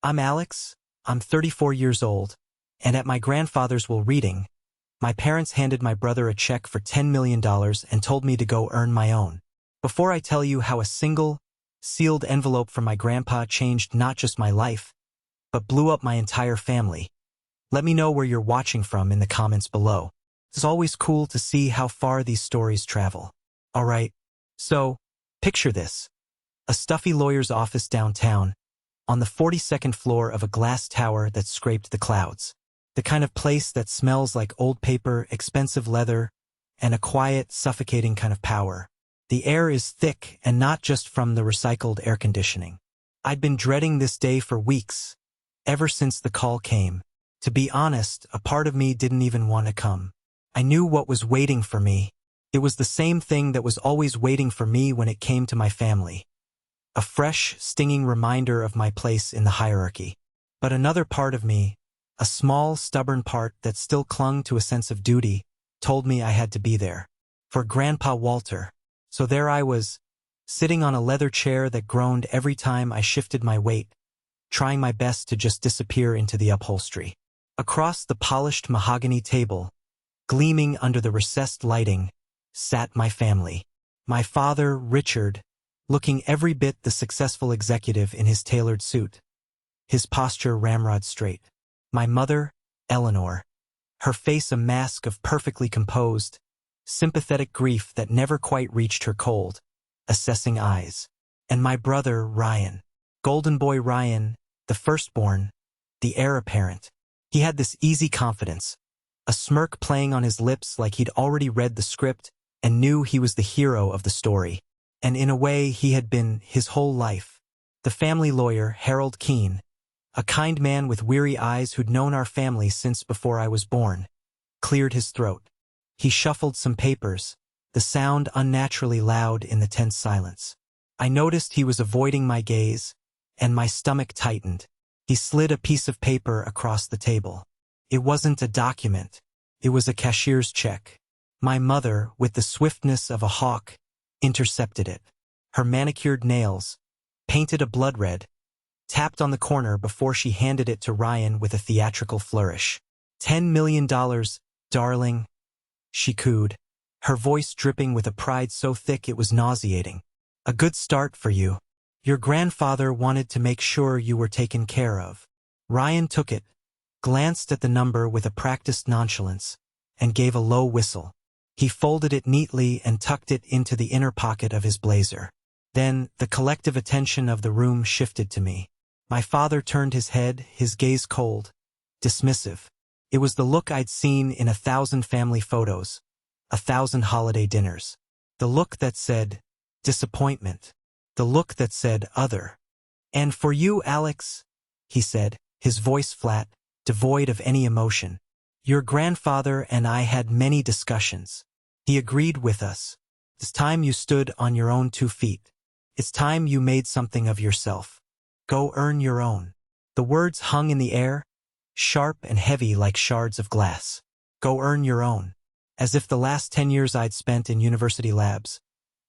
I'm Alex, I'm 34 years old, and at my grandfather's will reading, my parents handed my brother a check for $10 million and told me to go earn my own. Before I tell you how a single, sealed envelope from my grandpa changed not just my life, but blew up my entire family, let me know where you're watching from in the comments below. It's always cool to see how far these stories travel. Alright, so, picture this. A stuffy lawyer's office downtown, on the 42nd floor of a glass tower that scraped the clouds. The kind of place that smells like old paper, expensive leather, and a quiet, suffocating kind of power. The air is thick and not just from the recycled air conditioning. I'd been dreading this day for weeks, ever since the call came. To be honest, a part of me didn't even want to come. I knew what was waiting for me. It was the same thing that was always waiting for me when it came to my family. A fresh, stinging reminder of my place in the hierarchy. But another part of me, a small, stubborn part that still clung to a sense of duty, told me I had to be there. For Grandpa Walter. So there I was, sitting on a leather chair that groaned every time I shifted my weight, trying my best to just disappear into the upholstery. Across the polished mahogany table, gleaming under the recessed lighting, sat my family. My father, Richard, looking every bit the successful executive in his tailored suit, his posture ramrod straight. My mother, Eleanor, her face a mask of perfectly composed, sympathetic grief that never quite reached her cold, assessing eyes. And my brother, Ryan. Golden boy Ryan, the firstborn, the heir apparent. He had this easy confidence, a smirk playing on his lips like he'd already read the script and knew he was the hero of the story. And in a way, he had been his whole life. The family lawyer, Harold Keene, a kind man with weary eyes who'd known our family since before I was born, cleared his throat. He shuffled some papers, the sound unnaturally loud in the tense silence. I noticed he was avoiding my gaze, and my stomach tightened. He slid a piece of paper across the table. It wasn't a document. It was a cashier's check. My mother, with the swiftness of a hawk, intercepted it. Her manicured nails, painted a blood red, tapped on the corner before she handed it to Ryan with a theatrical flourish. $10 million, darling, she cooed, her voice dripping with a pride so thick it was nauseating. A good start for you. Your grandfather wanted to make sure you were taken care of. Ryan took it, glanced at the number with a practiced nonchalance, and gave a low whistle. He folded it neatly and tucked it into the inner pocket of his blazer. Then, the collective attention of the room shifted to me. My father turned his head, his gaze cold, dismissive. It was the look I'd seen in 1,000 family photos, 1,000 holiday dinners. The look that said, disappointment. The look that said, other. And for you, Alex, he said, his voice flat, devoid of any emotion. Your grandfather and I had many discussions. He agreed with us. It's time you stood on your own 2 feet. It's time you made something of yourself. Go earn your own. The words hung in the air, sharp and heavy like shards of glass. Go earn your own. As if the last 10 years I'd spent in university labs,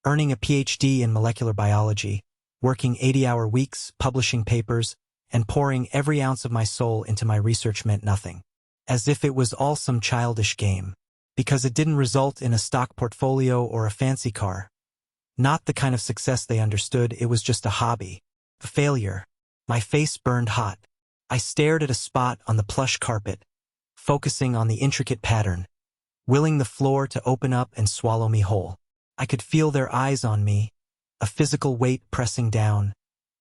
earning a PhD in molecular biology, working 80-hour weeks, publishing papers, and pouring every ounce of my soul into my research meant nothing. As if it was all some childish game. Because it didn't result in a stock portfolio or a fancy car. Not the kind of success they understood, it was just a hobby. A failure. My face burned hot. I stared at a spot on the plush carpet, focusing on the intricate pattern, willing the floor to open up and swallow me whole. I could feel their eyes on me, a physical weight pressing down,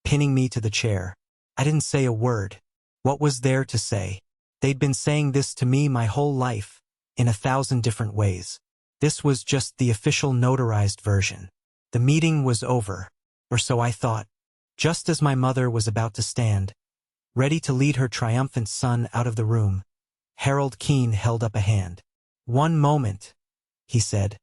pinning me to the chair. I didn't say a word. What was there to say? They'd been saying this to me my whole life, in 1,000 different ways. This was just the official notarized version. The meeting was over, or so I thought. Just as my mother was about to stand, ready to lead her triumphant son out of the room, Harold Keene held up a hand. "One moment," he said,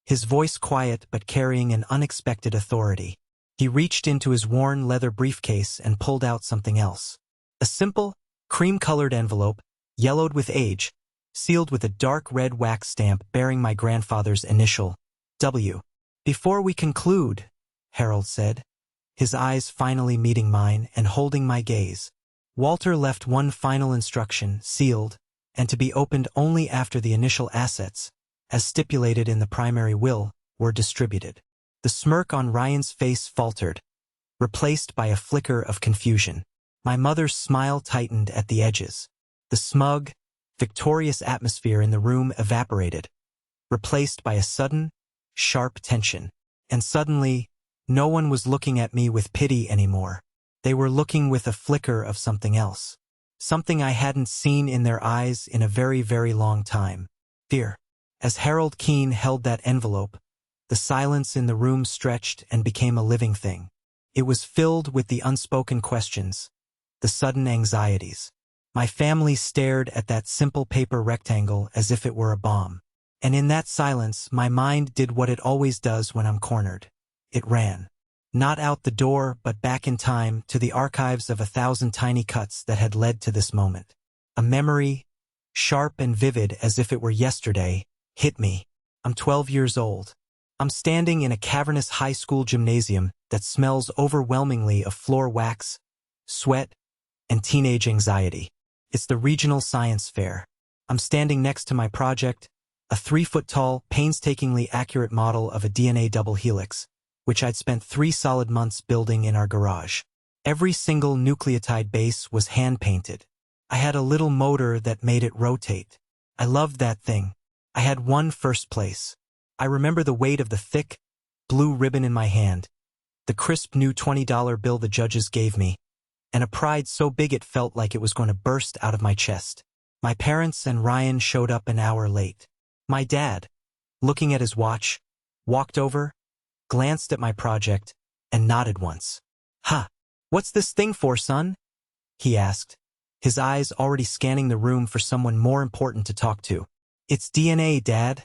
his voice quiet but carrying an unexpected authority. He reached into his worn leather briefcase and pulled out something else. A simple, cream-colored envelope, yellowed with age, sealed with a dark red wax stamp bearing my grandfather's initial, W. "Before we conclude," Harold said, his eyes finally meeting mine and holding my gaze, Walter left one final instruction, sealed, and to be opened only after the initial assets, as stipulated in the primary will, were distributed. The smirk on Ryan's face faltered, replaced by a flicker of confusion. My mother's smile tightened at the edges. The smug, victorious atmosphere in the room evaporated, replaced by a sudden, sharp tension. And suddenly, no one was looking at me with pity anymore. They were looking with a flicker of something else. Something I hadn't seen in their eyes in a very, very long time. Fear. As Harold Keene held that envelope, the silence in the room stretched and became a living thing. It was filled with the unspoken questions, the sudden anxieties. My family stared at that simple paper rectangle as if it were a bomb. And in that silence, my mind did what it always does when I'm cornered. It ran. Not out the door, but back in time to the archives of 1,000 tiny cuts that had led to this moment. A memory, sharp and vivid as if it were yesterday, hit me. I'm 12 years old. I'm standing in a cavernous high school gymnasium that smells overwhelmingly of floor wax, sweat, and teenage anxiety. It's the regional science fair. I'm standing next to my project, a 3-foot-tall, painstakingly accurate model of a DNA double helix, which I'd spent 3 solid months building in our garage. Every single nucleotide base was hand-painted. I had a little motor that made it rotate. I loved that thing. I had won first place. I remember the weight of the thick, blue ribbon in my hand, the crisp new $20 bill the judges gave me, and a pride so big it felt like it was going to burst out of my chest. My parents and Ryan showed up an hour late. My dad, looking at his watch, walked over, glanced at my project, and nodded once. "Huh, what's this thing for, son?" he asked, his eyes already scanning the room for someone more important to talk to. "It's DNA, Dad,"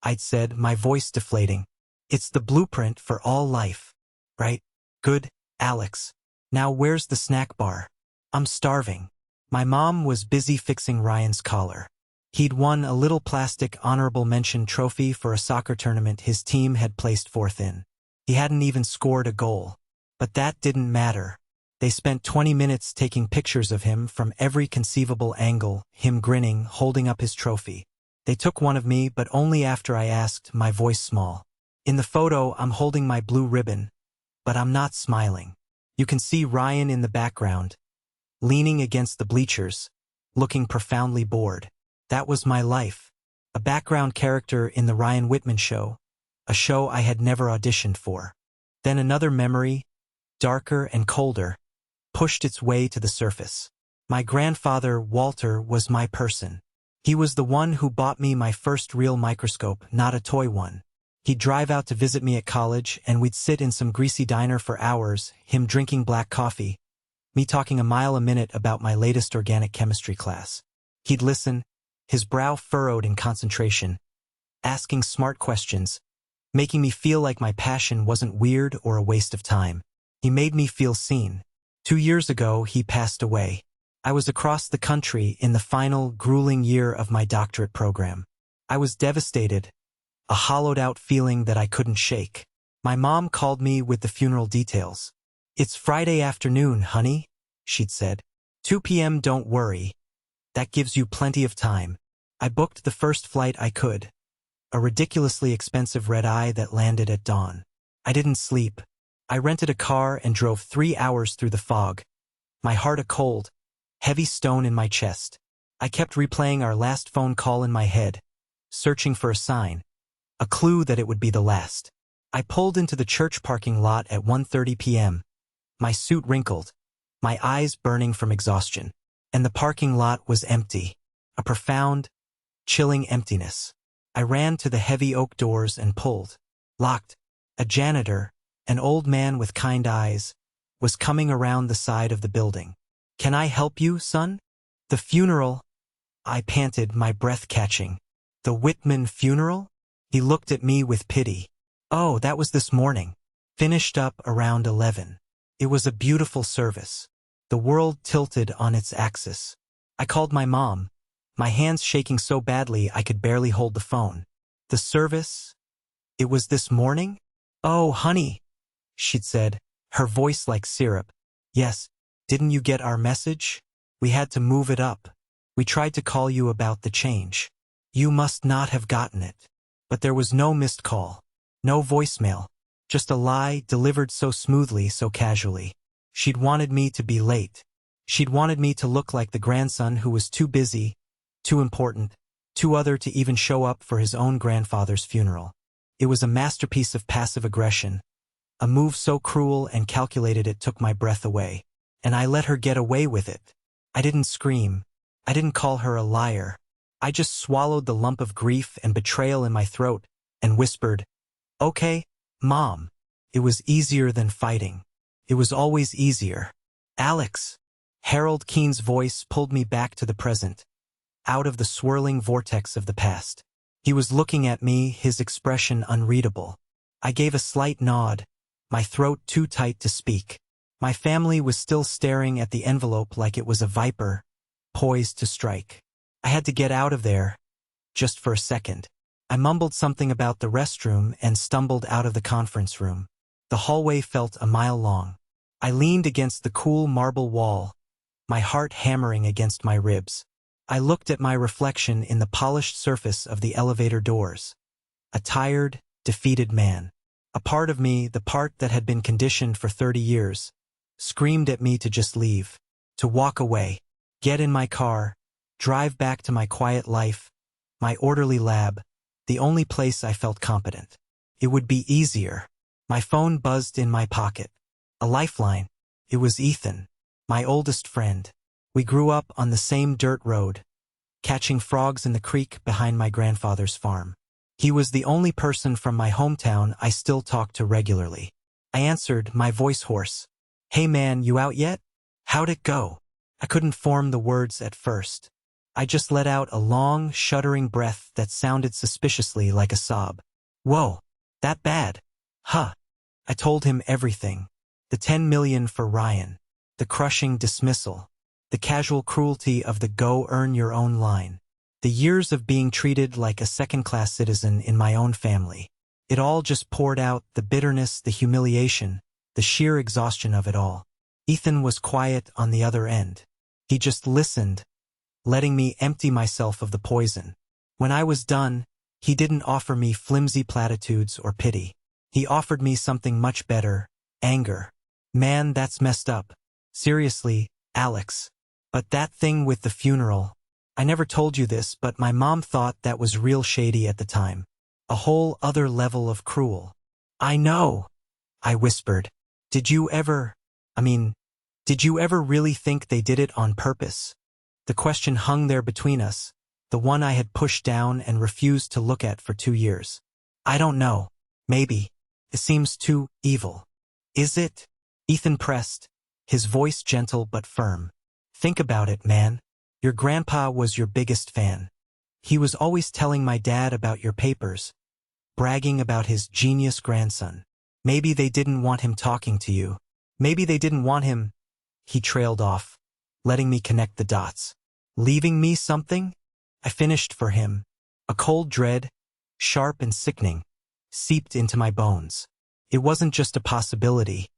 I'd said, my voice deflating. "It's the blueprint for all life." "Right. Good, Alex. Now where's the snack bar? I'm starving." My mom was busy fixing Ryan's collar. He'd won a little plastic honorable mention trophy for a soccer tournament his team had placed fourth in. He hadn't even scored a goal. But that didn't matter. They spent 20 minutes taking pictures of him from every conceivable angle, him grinning, holding up his trophy. They took one of me, but only after I asked, my voice small. In the photo, I'm holding my blue ribbon, but I'm not smiling. You can see Ryan in the background, leaning against the bleachers, looking profoundly bored. That was my life. A background character in the Ryan Whitman show, a show I had never auditioned for. Then another memory, darker and colder, pushed its way to the surface. My grandfather, Walter, was my person. He was the one who bought me my first real microscope, not a toy one. He'd drive out to visit me at college, and we'd sit in some greasy diner for hours, him drinking black coffee, me talking a mile a minute about my latest organic chemistry class. He'd listen, his brow furrowed in concentration, asking smart questions, making me feel like my passion wasn't weird or a waste of time. He made me feel seen. 2 years ago, he passed away. I was across the country in the final, grueling year of my doctorate program. I was devastated, a hollowed-out feeling that I couldn't shake. My mom called me with the funeral details. "It's Friday afternoon, honey," she'd said. 2 p.m. Don't worry. That gives you plenty of time. I booked the first flight I could, a ridiculously expensive red-eye that landed at dawn. I didn't sleep. I rented a car and drove 3 hours through the fog, my heart a cold, heavy stone in my chest. I kept replaying our last phone call in my head, searching for a sign, a clue that it would be the last. I pulled into the church parking lot at 1:30 p.m., my suit wrinkled, my eyes burning from exhaustion. And the parking lot was empty, a profound, chilling emptiness. I ran to the heavy oak doors and pulled. Locked. A janitor, an old man with kind eyes, was coming around the side of the building. "Can I help you, son?" "The funeral," I panted, my breath catching. "The Whitman funeral?" He looked at me with pity. "Oh, that was this morning. Finished up around 11. It was a beautiful service. The world tilted on its axis. I called my mom, my hands shaking so badly I could barely hold the phone. "The service? It was this morning?" "Oh, honey," she'd said, her voice like syrup. "Yes, Didn't you get our message? We had to move it up. We tried to call you about the change. You must not have gotten it. But there was no missed call. No voicemail. Just a lie delivered so smoothly, so casually. She'd wanted me to be late. She'd wanted me to look like the grandson who was too busy, too important, too other to even show up for his own grandfather's funeral. It was a masterpiece of passive aggression, a move so cruel and calculated it took my breath away. And I let her get away with it. I didn't scream. I didn't call her a liar. I just swallowed the lump of grief and betrayal in my throat and whispered, "Okay, Mom." It was easier than fighting. It was always easier. "Alex." Harold Keene's voice pulled me back to the present, out of the swirling vortex of the past. He was looking at me, his expression unreadable. I gave a slight nod, my throat too tight to speak. My family was still staring at the envelope like it was a viper, poised to strike. I had to get out of there, just for a second. I mumbled something about the restroom and stumbled out of the conference room. The hallway felt a mile long. I leaned against the cool marble wall, my heart hammering against my ribs. I looked at my reflection in the polished surface of the elevator doors. A tired, defeated man. A part of me, the part that had been conditioned for 30 years, screamed at me to just leave, to walk away, get in my car, drive back to my quiet life, my orderly lab, the only place I felt competent. It would be easier. My phone buzzed in my pocket. A lifeline. It was Ethan, my oldest friend. We grew up on the same dirt road, catching frogs in the creek behind my grandfather's farm. He was the only person from my hometown I still talked to regularly. I answered, my voice hoarse. "Hey man, you out yet? How'd it go?" I couldn't form the words at first. I just let out a long, shuddering breath that sounded suspiciously like a sob. "Whoa, that bad? Huh." I told him everything. The 10 million for Ryan. The crushing dismissal. The casual cruelty of the go earn your own line. The years of being treated like a second-class citizen in my own family. It all just poured out, the bitterness, the humiliation, the sheer exhaustion of it all. Ethan was quiet on the other end. He just listened, letting me empty myself of the poison. When I was done, he didn't offer me flimsy platitudes or pity. He offered me something much better, anger. "Man, that's messed up. Seriously, Alex. But that thing with the funeral, I never told you this, but my mom thought that was real shady at the time. A whole other level of cruel." "I know," I whispered. Did you ever really think they did it on purpose?" The question hung there between us, the one I had pushed down and refused to look at for 2 years. "I don't know. Maybe. It seems too evil." "Is it?" Ethan pressed, his voice gentle but firm. "Think about it, man. Your grandpa was your biggest fan. He was always telling my dad about your papers, bragging about his genius grandson. Maybe they didn't want him talking to you. Maybe they didn't want him." He trailed off, letting me connect the dots. "Leaving me something?" I finished for him. A cold dread, sharp and sickening, seeped into my bones. It wasn't just a possibility.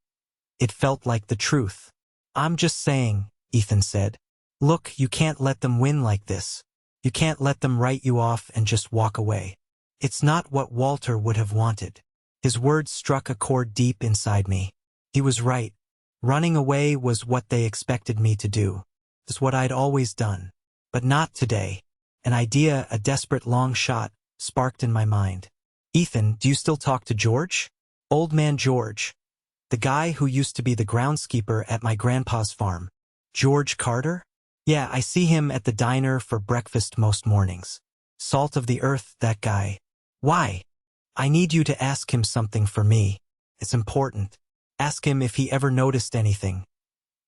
It felt like the truth. "I'm just saying," Ethan said. "Look, you can't let them win like this. You can't let them write you off and just walk away. It's not what Walter would have wanted." His words struck a chord deep inside me. He was right. Running away was what they expected me to do. It was what I'd always done. But not today. An idea, a desperate long shot, sparked in my mind. "Ethan, do you still talk to George?" Old man George. The guy who used to be the groundskeeper at my grandpa's farm. "George Carter?" "Yeah, I see him at the diner for breakfast most mornings. Salt of the earth, that guy." "Why?" "I need you to ask him something for me. It's important. Ask him if he ever noticed anything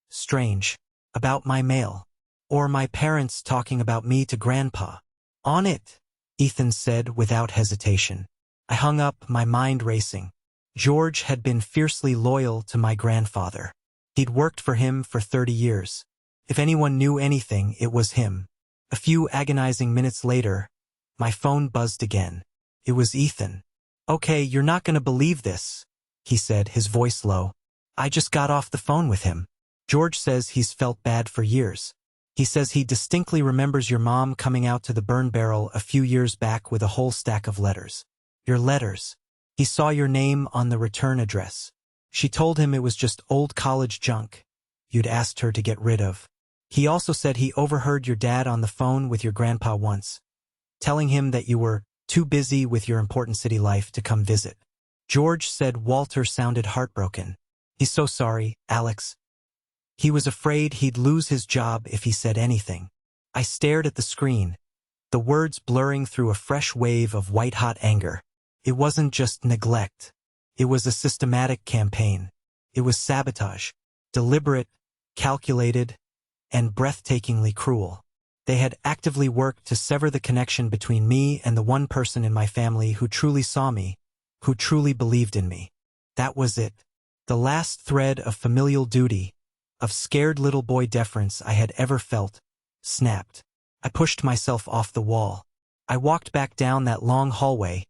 strange about my mail, or my parents talking about me to Grandpa." "On it," Ethan said without hesitation. I hung up, my mind racing. George had been fiercely loyal to my grandfather. He'd worked for him for 30 years. If anyone knew anything, it was him. A few agonizing minutes later, my phone buzzed again. It was Ethan. "Okay, you're not going to believe this," he said, his voice low. "I just got off the phone with him. George says he's felt bad for years. He says he distinctly remembers your mom coming out to the burn barrel a few years back with a whole stack of letters. Your letters. He saw your name on the return address. She told him it was just old college junk you'd asked her to get rid of. He also said he overheard your dad on the phone with your grandpa once, telling him that you were too busy with your important city life to come visit. George said Walter sounded heartbroken. He's so sorry, Alex. He was afraid he'd lose his job if he said anything. I stared at the screen, the words blurring through a fresh wave of white-hot anger. It wasn't just neglect. It was a systematic campaign. It was sabotage, deliberate, calculated, and breathtakingly cruel. They had actively worked to sever the connection between me and the one person in my family who truly saw me, who truly believed in me. That was it. The last thread of familial duty, of scared little boy deference I had ever felt, snapped. I pushed myself off the wall. I walked back down that long hallway,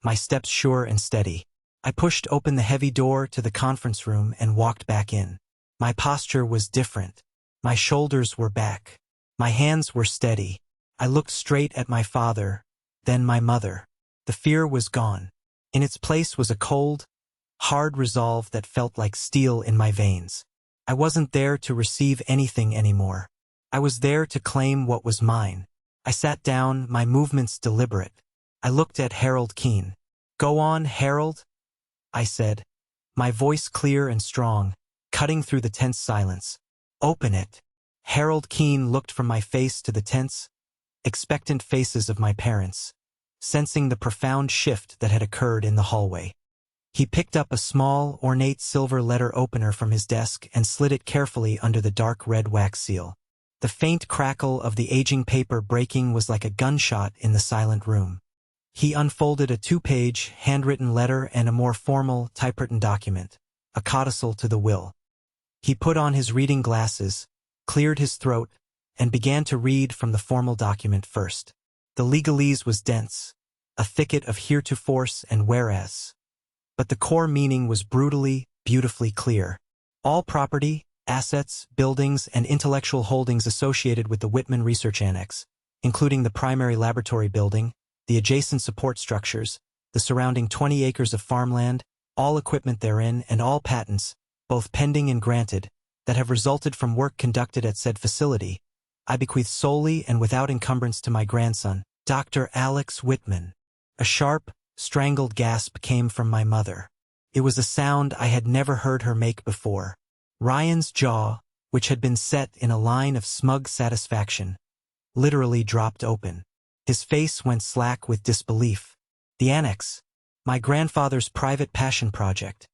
my steps sure and steady. I pushed open the heavy door to the conference room and walked back in. My posture was different. My shoulders were back. My hands were steady. I looked straight at my father, then my mother. The fear was gone. In its place was a cold, hard resolve that felt like steel in my veins. I wasn't there to receive anything anymore. I was there to claim what was mine. I sat down, my movements deliberate. I looked at Harold Keene. "Go on, Harold," I said, my voice clear and strong, cutting through the tense silence. "Open it." Harold Keene looked from my face to the tense, expectant faces of my parents, sensing the profound shift that had occurred in the hallway. He picked up a small, ornate silver letter opener from his desk and slid it carefully under the dark red wax seal. The faint crackle of the aging paper breaking was like a gunshot in the silent room. He unfolded a 2-page, handwritten letter and a more formal, typewritten document, a codicil to the will. He put on his reading glasses, cleared his throat, and began to read from the formal document first. The legalese was dense, a thicket of heretofores and whereas. But the core meaning was brutally, beautifully clear. All property, assets, buildings, and intellectual holdings associated with the Whitman Research Annex, including the primary laboratory building, the adjacent support structures, the surrounding 20 acres of farmland, all equipment therein, and all patents, both pending and granted, that have resulted from work conducted at said facility, I bequeath solely and without encumbrance to my grandson, Dr. Alex Whitman. A sharp, strangled gasp came from my mother. It was a sound I had never heard her make before. Ryan's jaw, which had been set in a line of smug satisfaction, literally dropped open. His face went slack with disbelief. The annex, my grandfather's private passion project,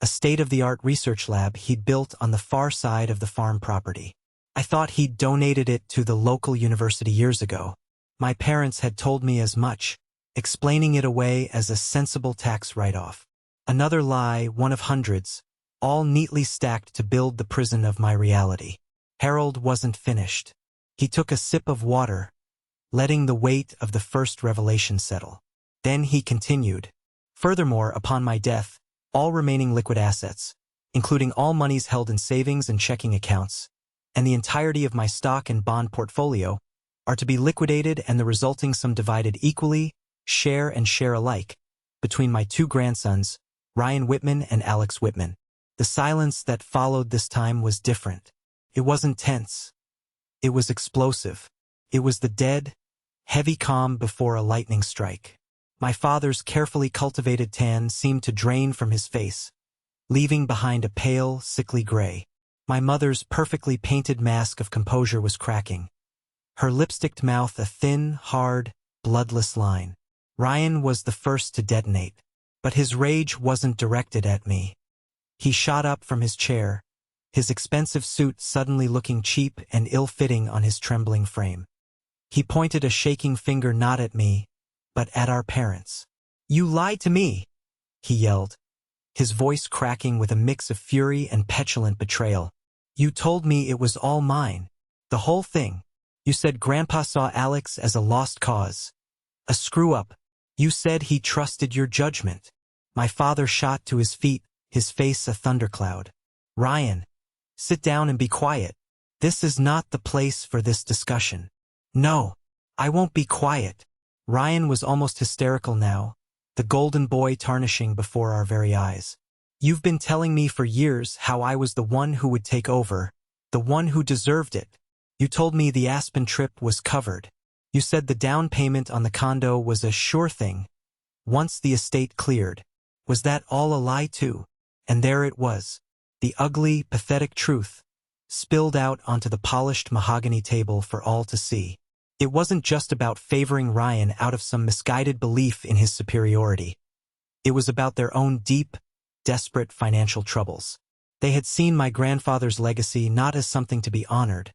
a state-of-the-art research lab he'd built on the far side of the farm property. I thought he'd donated it to the local university years ago. My parents had told me as much, explaining it away as a sensible tax write-off. Another lie, one of hundreds, all neatly stacked to build the prison of my reality. Harold wasn't finished. He took a sip of water, letting the weight of the first revelation settle. Then he continued. Furthermore, upon my death, all remaining liquid assets, including all monies held in savings and checking accounts, and the entirety of my stock and bond portfolio, are to be liquidated and the resulting sum divided equally, share and share alike, between my 2 grandsons, Ryan Whitman and Alex Whitman. The silence that followed this time was different. It wasn't tense. It was explosive. It was the dead, heavy calm before a lightning strike. My father's carefully cultivated tan seemed to drain from his face, leaving behind a pale, sickly gray. My mother's perfectly painted mask of composure was cracking, her lipsticked mouth a thin, hard, bloodless line. Ryan was the first to detonate, but his rage wasn't directed at me. He shot up from his chair, his expensive suit suddenly looking cheap and ill-fitting on his trembling frame. He pointed a shaking finger not at me, but at our parents. "You lied to me," he yelled, his voice cracking with a mix of fury and petulant betrayal. "You told me it was all mine. The whole thing. You said Grandpa saw Alex as a lost cause. A screw-up. You said he trusted your judgment." My father shot to his feet, his face a thundercloud. "Ryan," Sit down and be quiet. This is not the place for this discussion. No, I won't be quiet. Ryan was almost hysterical now, the golden boy tarnishing before our very eyes. You've been telling me for years how I was the one who would take over, the one who deserved it. You told me the Aspen trip was covered. You said the down payment on the condo was a sure thing, once the estate cleared. Was that all a lie too? And there it was, the ugly, pathetic truth, spilled out onto the polished mahogany table for all to see. It wasn't just about favoring Ryan out of some misguided belief in his superiority. It was about their own deep, desperate financial troubles. They had seen my grandfather's legacy not as something to be honored,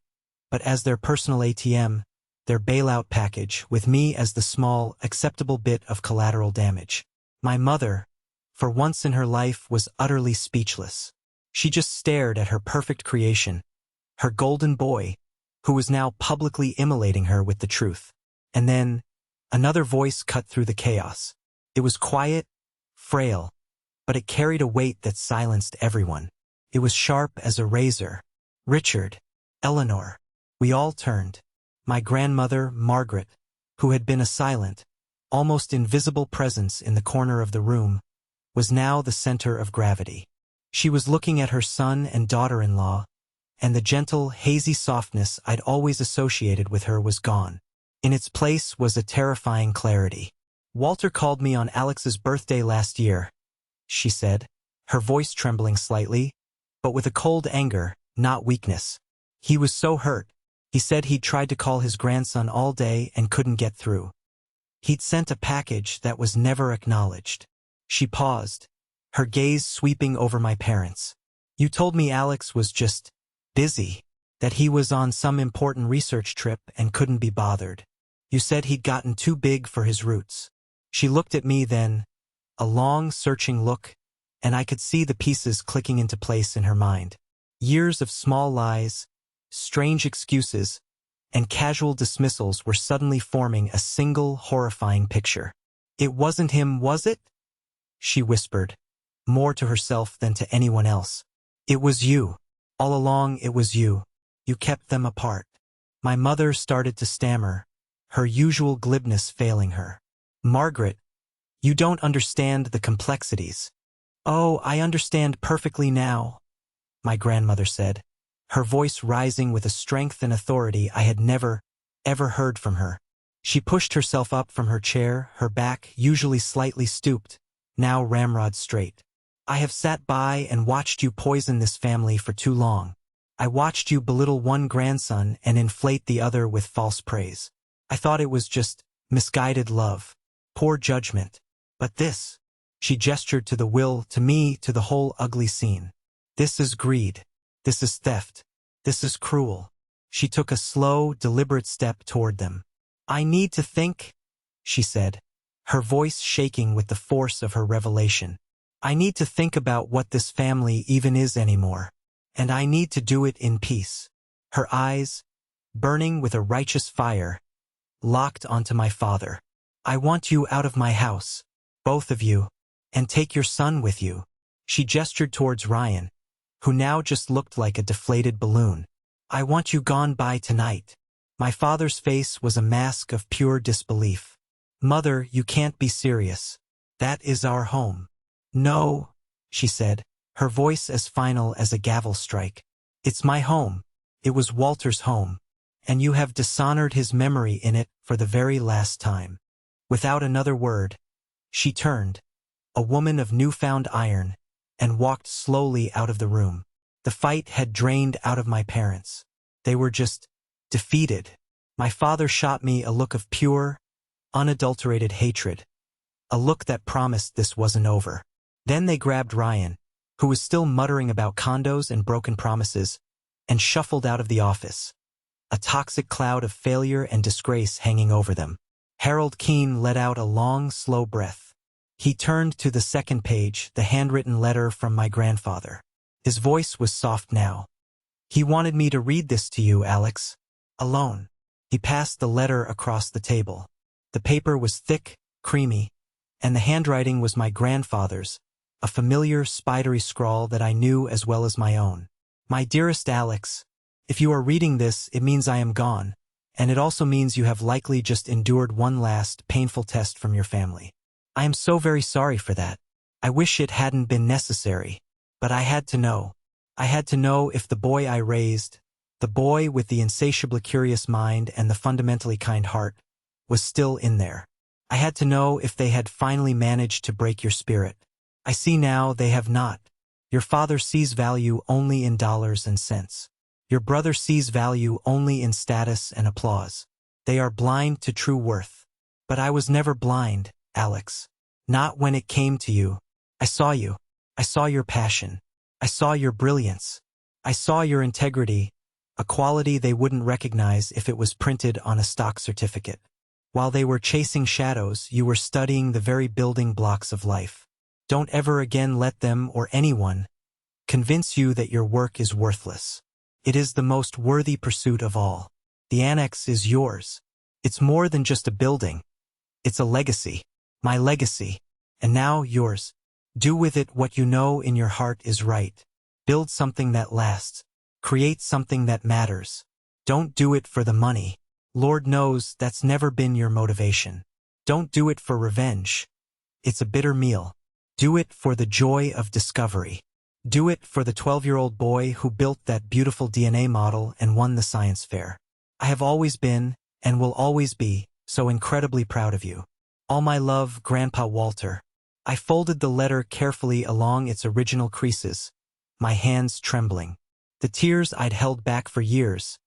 but as their personal ATM, their bailout package, with me as the small, acceptable bit of collateral damage. My mother, for once in her life, was utterly speechless. She just stared at her perfect creation, her golden boy, who was now publicly immolating her with the truth. And then, another voice cut through the chaos. It was quiet, frail, but it carried a weight that silenced everyone. It was sharp as a razor. Richard, Eleanor. We all turned. My grandmother, Margaret, who had been a silent, almost invisible presence in the corner of the room, was now the center of gravity. She was looking at her son and daughter-in-law, and the gentle, hazy softness I'd always associated with her was gone. In its place was a terrifying clarity. Walter called me on Alex's birthday last year, she said, her voice trembling slightly, but with a cold anger, not weakness. He was so hurt. He said he'd tried to call his grandson all day and couldn't get through. He'd sent a package that was never acknowledged. She paused, her gaze sweeping over my parents. You told me Alex was just busy, that he was on some important research trip and couldn't be bothered. You said he'd gotten too big for his roots. She looked at me then, a long, searching look, and I could see the pieces clicking into place in her mind. Years of small lies, strange excuses, and casual dismissals were suddenly forming a single horrifying picture. It wasn't him, was it? She whispered, more to herself than to anyone else. It was you. All along it was you. You kept them apart. My mother started to stammer, her usual glibness failing her. Margaret, you don't understand the complexities. Oh, I understand perfectly now, my grandmother said, her voice rising with a strength and authority I had never, ever heard from her. She pushed herself up from her chair, her back, usually slightly stooped, now ramrod straight. I have sat by and watched you poison this family for too long. I watched you belittle one grandson and inflate the other with false praise. I thought it was just misguided love, poor judgment. But this, she gestured to the will, to me, to the whole ugly scene. This is greed. This is theft. This is cruel. She took a slow, deliberate step toward them. I need to think, she said, her voice shaking with the force of her revelation. I need to think about what this family even is anymore. And I need to do it in peace. Her eyes, burning with a righteous fire, locked onto my father. I want you out of my house, both of you, and take your son with you. She gestured towards Ryan, who now just looked like a deflated balloon. I want you gone by tonight. My father's face was a mask of pure disbelief. Mother, you can't be serious. That is our home. No, she said, her voice as final as a gavel strike. It's my home. It was Walter's home, and you have dishonored his memory in it for the very last time. Without another word, she turned, a woman of newfound iron, and walked slowly out of the room. The fight had drained out of my parents. They were just defeated. My father shot me a look of pure, unadulterated hatred, a look that promised this wasn't over. Then they grabbed Ryan, who was still muttering about condos and broken promises, and shuffled out of the office, a toxic cloud of failure and disgrace hanging over them. Harold Keene let out a long, slow breath. He turned to the second page, the handwritten letter from my grandfather. His voice was soft now. He wanted me to read this to you, Alex. Alone. He passed the letter across the table. The paper was thick, creamy, and the handwriting was my grandfather's, a familiar, spidery scrawl that I knew as well as my own. My dearest Alex, if you are reading this, it means I am gone, and it also means you have likely just endured one last painful test from your family. I am so very sorry for that. I wish it hadn't been necessary, but I had to know. I had to know if the boy I raised, the boy with the insatiably curious mind and the fundamentally kind heart, was still in there. I had to know if they had finally managed to break your spirit. I see now they have not. Your father sees value only in dollars and cents. Your brother sees value only in status and applause. They are blind to true worth. But I was never blind, Alex. Not when it came to you. I saw you. I saw your passion. I saw your brilliance. I saw your integrity, a quality they wouldn't recognize if it was printed on a stock certificate. While they were chasing shadows, you were studying the very building blocks of life. Don't ever again let them or anyone convince you that your work is worthless. It is the most worthy pursuit of all. The annex is yours. It's more than just a building. It's a legacy. My legacy. And now yours. Do with it what you know in your heart is right. Build something that lasts. Create something that matters. Don't do it for the money. Lord knows that's never been your motivation. Don't do it for revenge. It's a bitter meal. Do it for the joy of discovery. Do it for the 12-year-old boy who built that beautiful DNA model and won the science fair. I have always been, and will always be, so incredibly proud of you. All my love, Grandpa Walter. I folded the letter carefully along its original creases, my hands trembling. The tears I'd held back for years,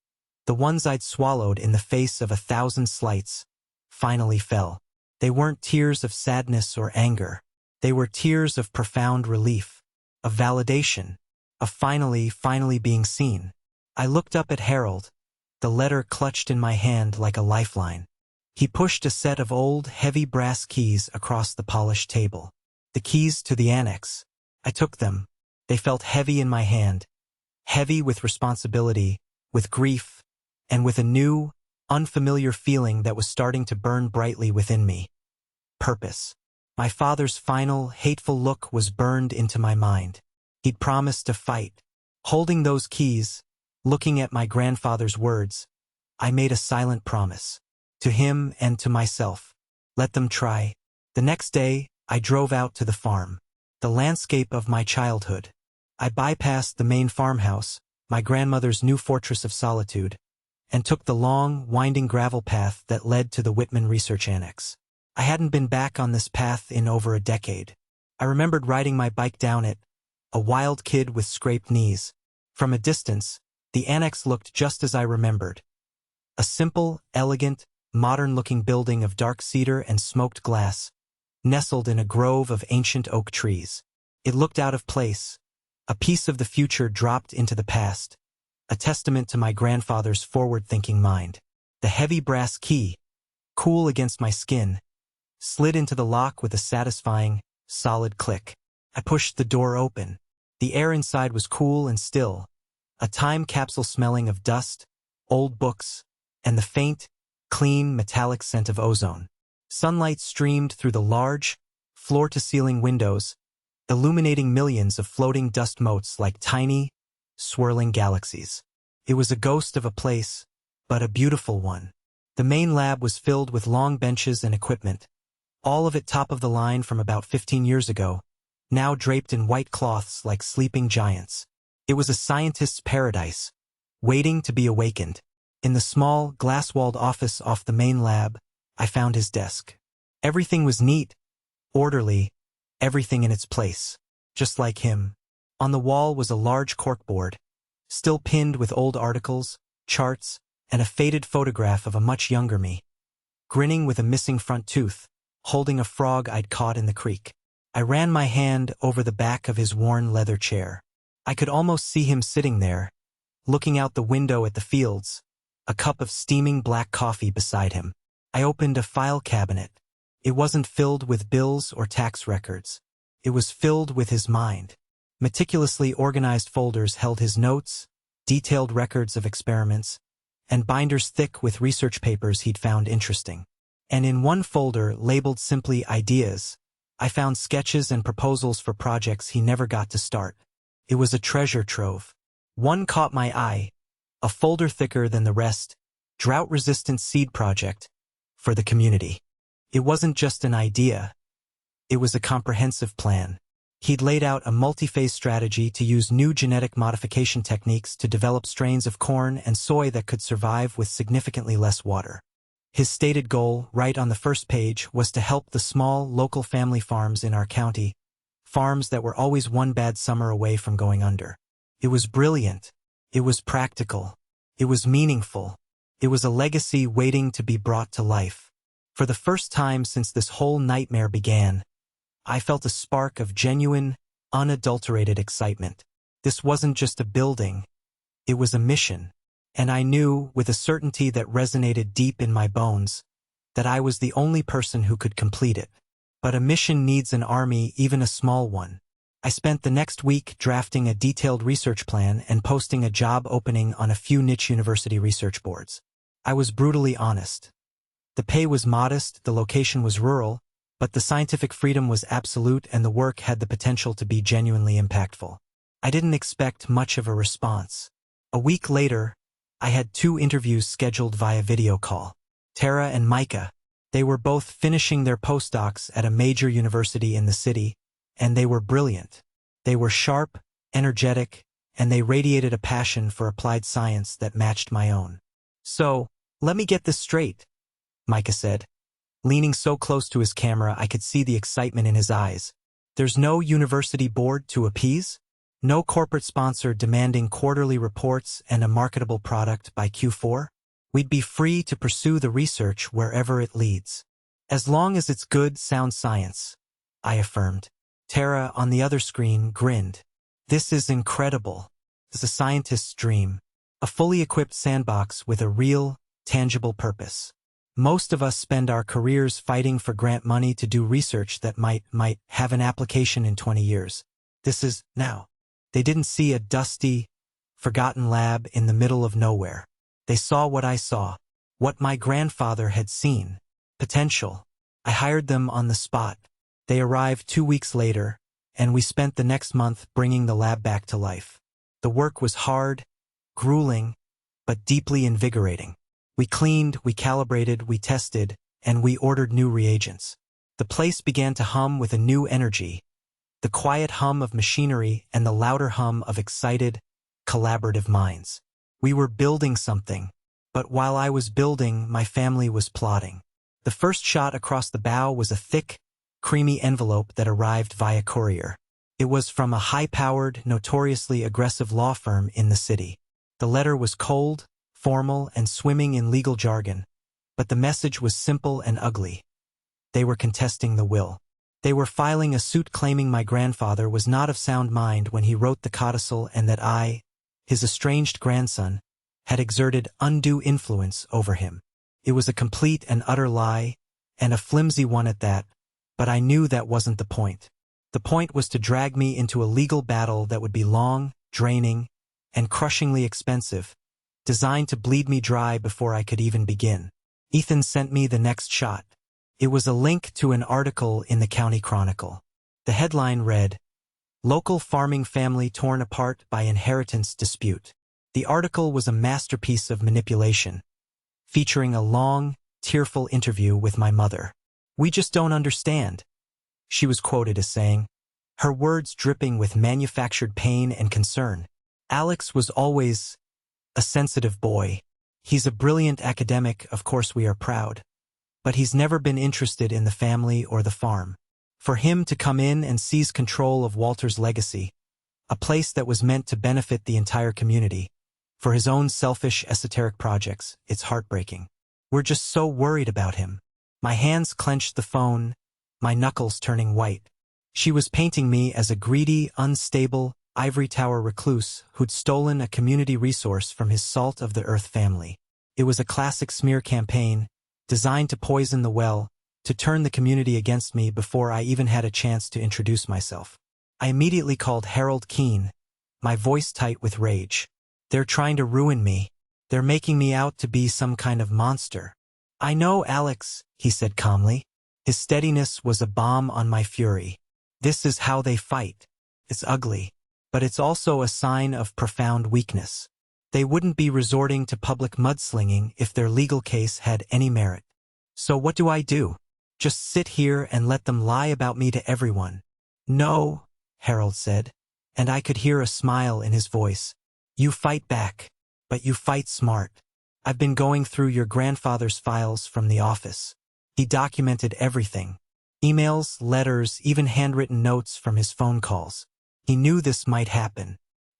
the ones I'd swallowed in the face of 1,000 slights, finally fell. They weren't tears of sadness or anger. They were tears of profound relief, of validation, of finally being seen. I looked up at Harold, the letter clutched in my hand like a lifeline. He pushed a set of old, heavy brass keys across the polished table. The keys to the annex. I took them. They felt heavy in my hand. Heavy with responsibility, with grief, and with a new, unfamiliar feeling that was starting to burn brightly within me. Purpose. My father's final, hateful look was burned into my mind. He'd promised to fight. Holding those keys, looking at my grandfather's words, I made a silent promise. To him and to myself. Let them try. The next day, I drove out to the farm. The landscape of my childhood. I bypassed the main farmhouse, my grandmother's new fortress of solitude, and took the long, winding gravel path that led to the Whitman Research Annex. I hadn't been back on this path in over a decade. I remembered riding my bike down it, a wild kid with scraped knees. From a distance, the annex looked just as I remembered. A simple, elegant, modern-looking building of dark cedar and smoked glass, nestled in a grove of ancient oak trees. It looked out of place, a piece of the future dropped into the past, a testament to my grandfather's forward-thinking mind. The heavy brass key, cool against my skin, slid into the lock with a satisfying, solid click. I pushed the door open. The air inside was cool and still, a time capsule smelling of dust, old books, and the faint, clean, metallic scent of ozone. Sunlight streamed through the large, floor-to-ceiling windows, illuminating millions of floating dust motes like tiny, swirling galaxies. It was a ghost of a place, but a beautiful one. The main lab was filled with long benches and equipment, all of it top of the line from about 15 years ago, now draped in white cloths like sleeping giants. It was a scientist's paradise, waiting to be awakened. In the small, glass-walled office off the main lab, I found his desk. Everything was neat, orderly, everything in its place, just like him. On the wall was a large corkboard, still pinned with old articles, charts, and a faded photograph of a much younger me, grinning with a missing front tooth, holding a frog I'd caught in the creek. I ran my hand over the back of his worn leather chair. I could almost see him sitting there, looking out the window at the fields, a cup of steaming black coffee beside him. I opened a file cabinet. It wasn't filled with bills or tax records. It was filled with his mind. Meticulously organized folders held his notes, detailed records of experiments, and binders thick with research papers he'd found interesting. And in one folder, labeled simply Ideas, I found sketches and proposals for projects he never got to start. It was a treasure trove. One caught my eye, a folder thicker than the rest, drought-resistant seed project for the community. It wasn't just an idea. It was a comprehensive plan. He'd laid out a multi-phase strategy to use new genetic modification techniques to develop strains of corn and soy that could survive with significantly less water. His stated goal, right on the first page, was to help the small, local family farms in our county, farms that were always one bad summer away from going under. It was brilliant. It was practical. It was meaningful. It was a legacy waiting to be brought to life. For the first time since this whole nightmare began, I felt a spark of genuine, unadulterated excitement. This wasn't just a building. It was a mission. And I knew, with a certainty that resonated deep in my bones, that I was the only person who could complete it. But a mission needs an army, even a small one. I spent the next week drafting a detailed research plan and posting a job opening on a few niche university research boards. I was brutally honest. The pay was modest, the location was rural, but the scientific freedom was absolute and the work had the potential to be genuinely impactful. I didn't expect much of a response. A week later, I had 2 interviews scheduled via video call. Tara and Micah. They were both finishing their postdocs at a major university in the city, and they were brilliant. They were sharp, energetic, and they radiated a passion for applied science that matched my own. "So, let me get this straight," Micah said. Leaning so close to his camera I could see the excitement in his eyes. "There's no university board to appease? No corporate sponsor demanding quarterly reports and a marketable product by Q4? We'd be free to pursue the research wherever it leads. As long as it's good, sound science," I affirmed. Tara, on the other screen, grinned. "This is incredible. It's a scientist's dream. A fully equipped sandbox with a real, tangible purpose. Most of us spend our careers fighting for grant money to do research that might have an application in 20 years. This is now." They didn't see a dusty, forgotten lab in the middle of nowhere. They saw what I saw, what my grandfather had seen. Potential. I hired them on the spot. They arrived 2 weeks later, and we spent the next month bringing the lab back to life. The work was hard, grueling, but deeply invigorating. We cleaned, we calibrated, we tested, and we ordered new reagents. The place began to hum with a new energy, the quiet hum of machinery and the louder hum of excited, collaborative minds. We were building something, but while I was building, my family was plotting. The first shot across the bow was a thick, creamy envelope that arrived via courier. It was from a high-powered, notoriously aggressive law firm in the city. The letter was cold, formal, and swimming in legal jargon, but the message was simple and ugly. They were contesting the will. They were filing a suit claiming my grandfather was not of sound mind when he wrote the codicil and that I, his estranged grandson, had exerted undue influence over him. It was a complete and utter lie, and a flimsy one at that, but I knew that wasn't the point. The point was to drag me into a legal battle that would be long, draining, and crushingly expensive, designed to bleed me dry before I could even begin. Ethan sent me the next shot. It was a link to an article in the County Chronicle. The headline read, "Local farming family torn apart by inheritance dispute." The article was a masterpiece of manipulation, featuring a long, tearful interview with my mother. "We just don't understand," she was quoted as saying, her words dripping with manufactured pain and concern. "Alex was always a sensitive boy. He's a brilliant academic, of course we are proud. But he's never been interested in the family or the farm. For him to come in and seize control of Walter's legacy, a place that was meant to benefit the entire community, for his own selfish, esoteric projects, it's heartbreaking. We're just so worried about him." My hands clenched the phone, my knuckles turning white. She was painting me as a greedy, unstable, ivory tower recluse who'd stolen a community resource from his salt-of-the-earth family. It was a classic smear campaign, designed to poison the well, to turn the community against me before I even had a chance to introduce myself. I immediately called Harold Keene, my voice tight with rage. "They're trying to ruin me. They're making me out to be some kind of monster." "I know, Alex," he said calmly. His steadiness was a balm on my fury. "This is how they fight. It's ugly. but it's also a sign of profound weakness. They wouldn't be resorting to public mudslinging if their legal case had any merit. So what do I do? Just sit here and let them lie about me to everyone? No, Harold said, and I could hear a smile in his voice. You fight back, but you fight smart. I've been going through your grandfather's files from the office. He documented everything. Emails, letters, even handwritten notes from his phone calls. He knew this might happen.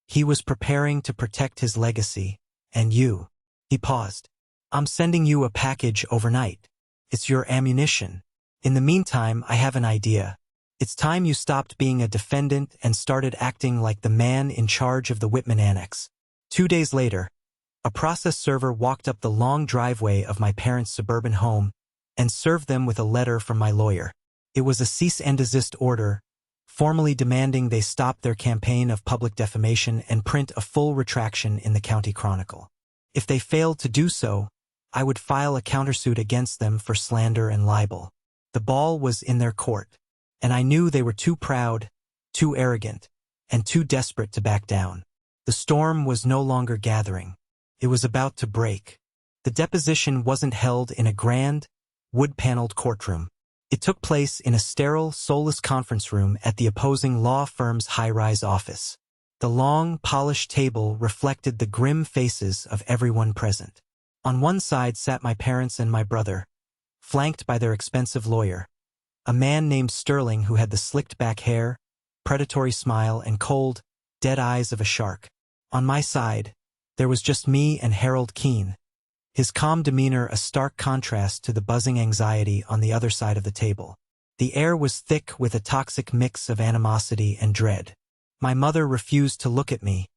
He was preparing to protect his legacy, and you. He paused. I'm sending you a package overnight. It's your ammunition. In the meantime, I have an idea. It's time you stopped being a defendant and started acting like the man in charge of the Whitman Annex. 2 days later, a process server walked up the long driveway of my parents' suburban home and served them with a letter from my lawyer. It was a cease and desist order, formally demanding they stop their campaign of public defamation and print a full retraction in the County Chronicle. If they failed to do so, I would file a countersuit against them for slander and libel. The ball was in their court, and I knew they were too proud, too arrogant, and too desperate to back down. The storm was no longer gathering. It was about to break. The deposition wasn't held in a grand, wood-paneled courtroom. It took place in a sterile, soulless conference room at the opposing law firm's high-rise office. The long, polished table reflected the grim faces of everyone present. On one side sat my parents and my brother, flanked by their expensive lawyer, a man named Sterling who had the slicked-back hair, predatory smile, and cold, dead eyes of a shark. On my side, there was just me and Harold Keene, his calm demeanor a stark contrast to the buzzing anxiety on the other side of the table. The air was thick with a toxic mix of animosity and dread. My mother refused to look at me,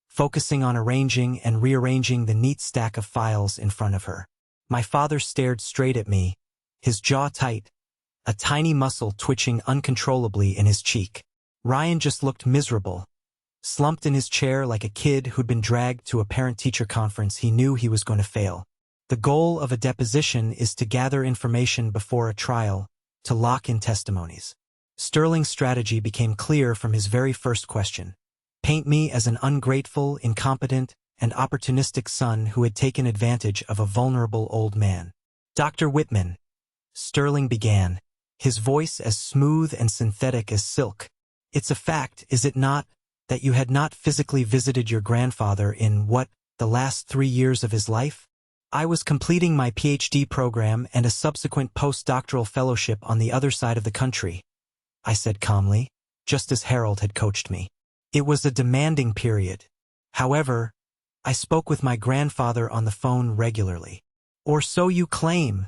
focusing on arranging and rearranging the neat stack of files in front of her. My father stared straight at me, his jaw tight, a tiny muscle twitching uncontrollably in his cheek. Ryan just looked miserable, slumped in his chair like a kid who'd been dragged to a parent-teacher conference he knew he was going to fail. The goal of a deposition is to gather information before a trial, to lock in testimonies. Sterling's strategy became clear from his very first question. Paint me as an ungrateful, incompetent, and opportunistic son who had taken advantage of a vulnerable old man. Dr. Whitman, Sterling began, his voice as smooth and synthetic as silk. It's a fact, is it not, that you had not physically visited your grandfather in, the last 3 years of his life? I was completing my PhD program and a subsequent postdoctoral fellowship on the other side of the country, I said calmly, just as Harold had coached me. It was a demanding period. However, I spoke with my grandfather on the phone regularly. Or so you claim,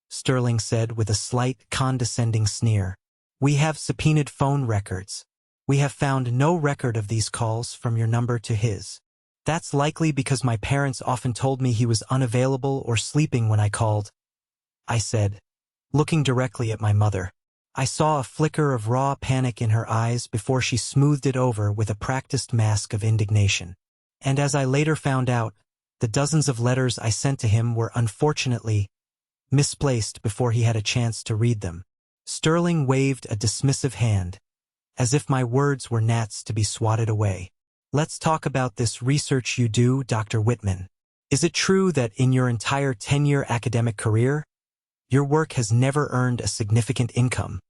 Sterling said with a slight, condescending sneer. We have subpoenaed phone records. We have found no record of these calls from your number to his. That's likely because my parents often told me he was unavailable or sleeping when I called, I said, looking directly at my mother. I saw a flicker of raw panic in her eyes before she smoothed it over with a practiced mask of indignation. And as I later found out, the dozens of letters I sent to him were unfortunately misplaced before he had a chance to read them. Sterling waved a dismissive hand, as if my words were gnats to be swatted away. Let's talk about this research you do, Dr. Whitman. Is it true that in your entire 10-year academic career, your work has never earned a significant income?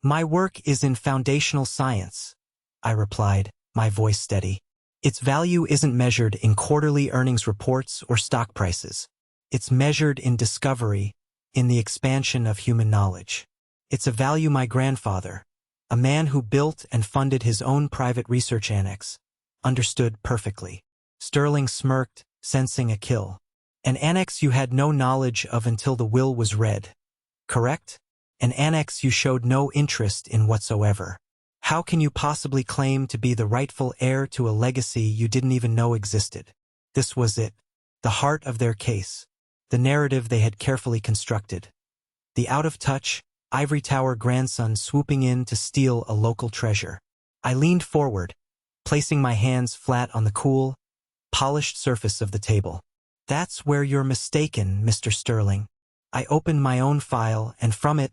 My work is in foundational science, I replied, my voice steady. Its value isn't measured in quarterly earnings reports or stock prices. It's measured in discovery, in the expansion of human knowledge. It's a value my grandfather, a man who built and funded his own private research annex, understood perfectly. Sterling smirked, sensing a kill. An annex you had no knowledge of until the will was read. Correct? An annex you showed no interest in whatsoever. How can you possibly claim to be the rightful heir to a legacy you didn't even know existed? This was it, the heart of their case, the narrative they had carefully constructed. The out-of-touch, ivory tower grandson swooping in to steal a local treasure. I leaned forward, placing my hands flat on the cool, polished surface of the table. That's where you're mistaken, Mr. Sterling. I opened my own file, and from it,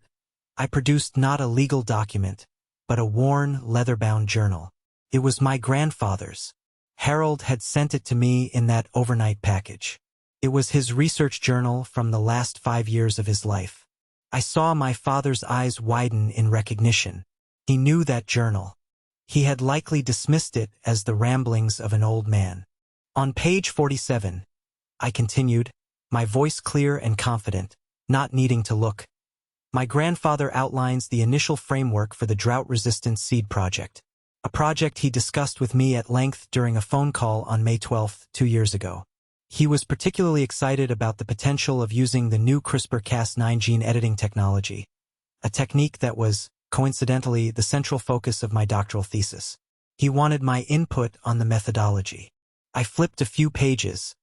I produced not a legal document, but a worn, leather-bound journal. It was my grandfather's. Harold had sent it to me in that overnight package. It was his research journal from the last 5 years of his life. I saw my father's eyes widen in recognition. He knew that journal. He had likely dismissed it as the ramblings of an old man. On page 47, I continued, my voice clear and confident, not needing to look. My grandfather outlines the initial framework for the drought-resistant seed project, a project he discussed with me at length during a phone call on May 12, 2 years ago. He was particularly excited about the potential of using the new CRISPR-Cas9 gene editing technology, a technique that was, coincidentally, the central focus of my doctoral thesis. He wanted my input on the methodology. I flipped a few pages,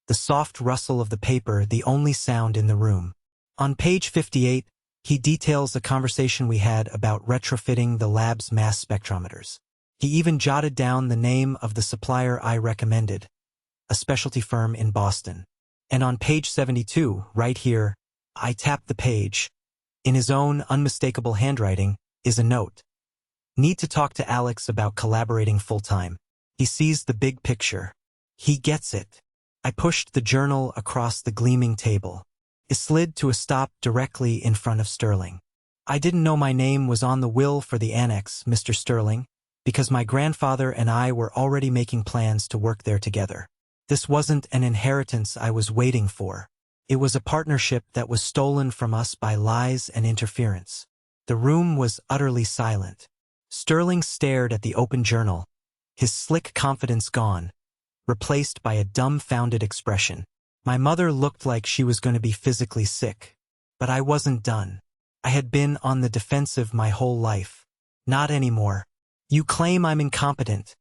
the soft rustle of the paper the only sound in the room. On page 58, he details a conversation we had about retrofitting the lab's mass spectrometers. He even jotted down the name of the supplier I recommended, a specialty firm in Boston. And on page 72, right here, I tapped the page. In his own unmistakable handwriting is a note. Need to talk to Alex about collaborating full-time. He sees the big picture. He gets it. I pushed the journal across the gleaming table. It slid to a stop directly in front of Sterling. I didn't know my name was on the will for the annex, Mr. Sterling, because my grandfather and I were already making plans to work there together. This wasn't an inheritance I was waiting for. It was a partnership that was stolen from us by lies and interference. The room was utterly silent. Sterling stared at the open journal, his slick confidence gone, replaced by a dumbfounded expression. My mother looked like she was going to be physically sick. But I wasn't done. I had been on the defensive my whole life. Not anymore. You claim I'm incompetent,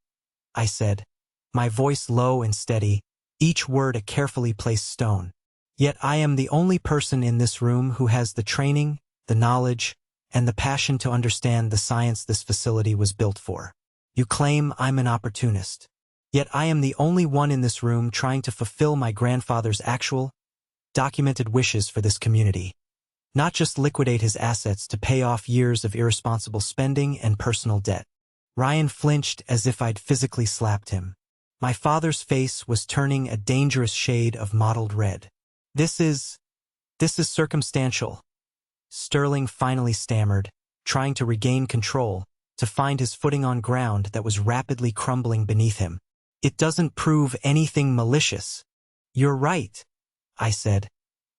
I said, my voice low and steady, each word a carefully placed stone. Yet I am the only person in this room who has the training, the knowledge, and the passion to understand the science this facility was built for. You claim I'm an opportunist. Yet I am the only one in this room trying to fulfill my grandfather's actual, documented wishes for this community. Not just liquidate his assets to pay off years of irresponsible spending and personal debt. Ryan flinched as if I'd physically slapped him. My father's face was turning a dangerous shade of mottled red. This is circumstantial. Sterling finally stammered, trying to regain control, to find his footing on ground that was rapidly crumbling beneath him. It doesn't prove anything malicious. You're right, I said,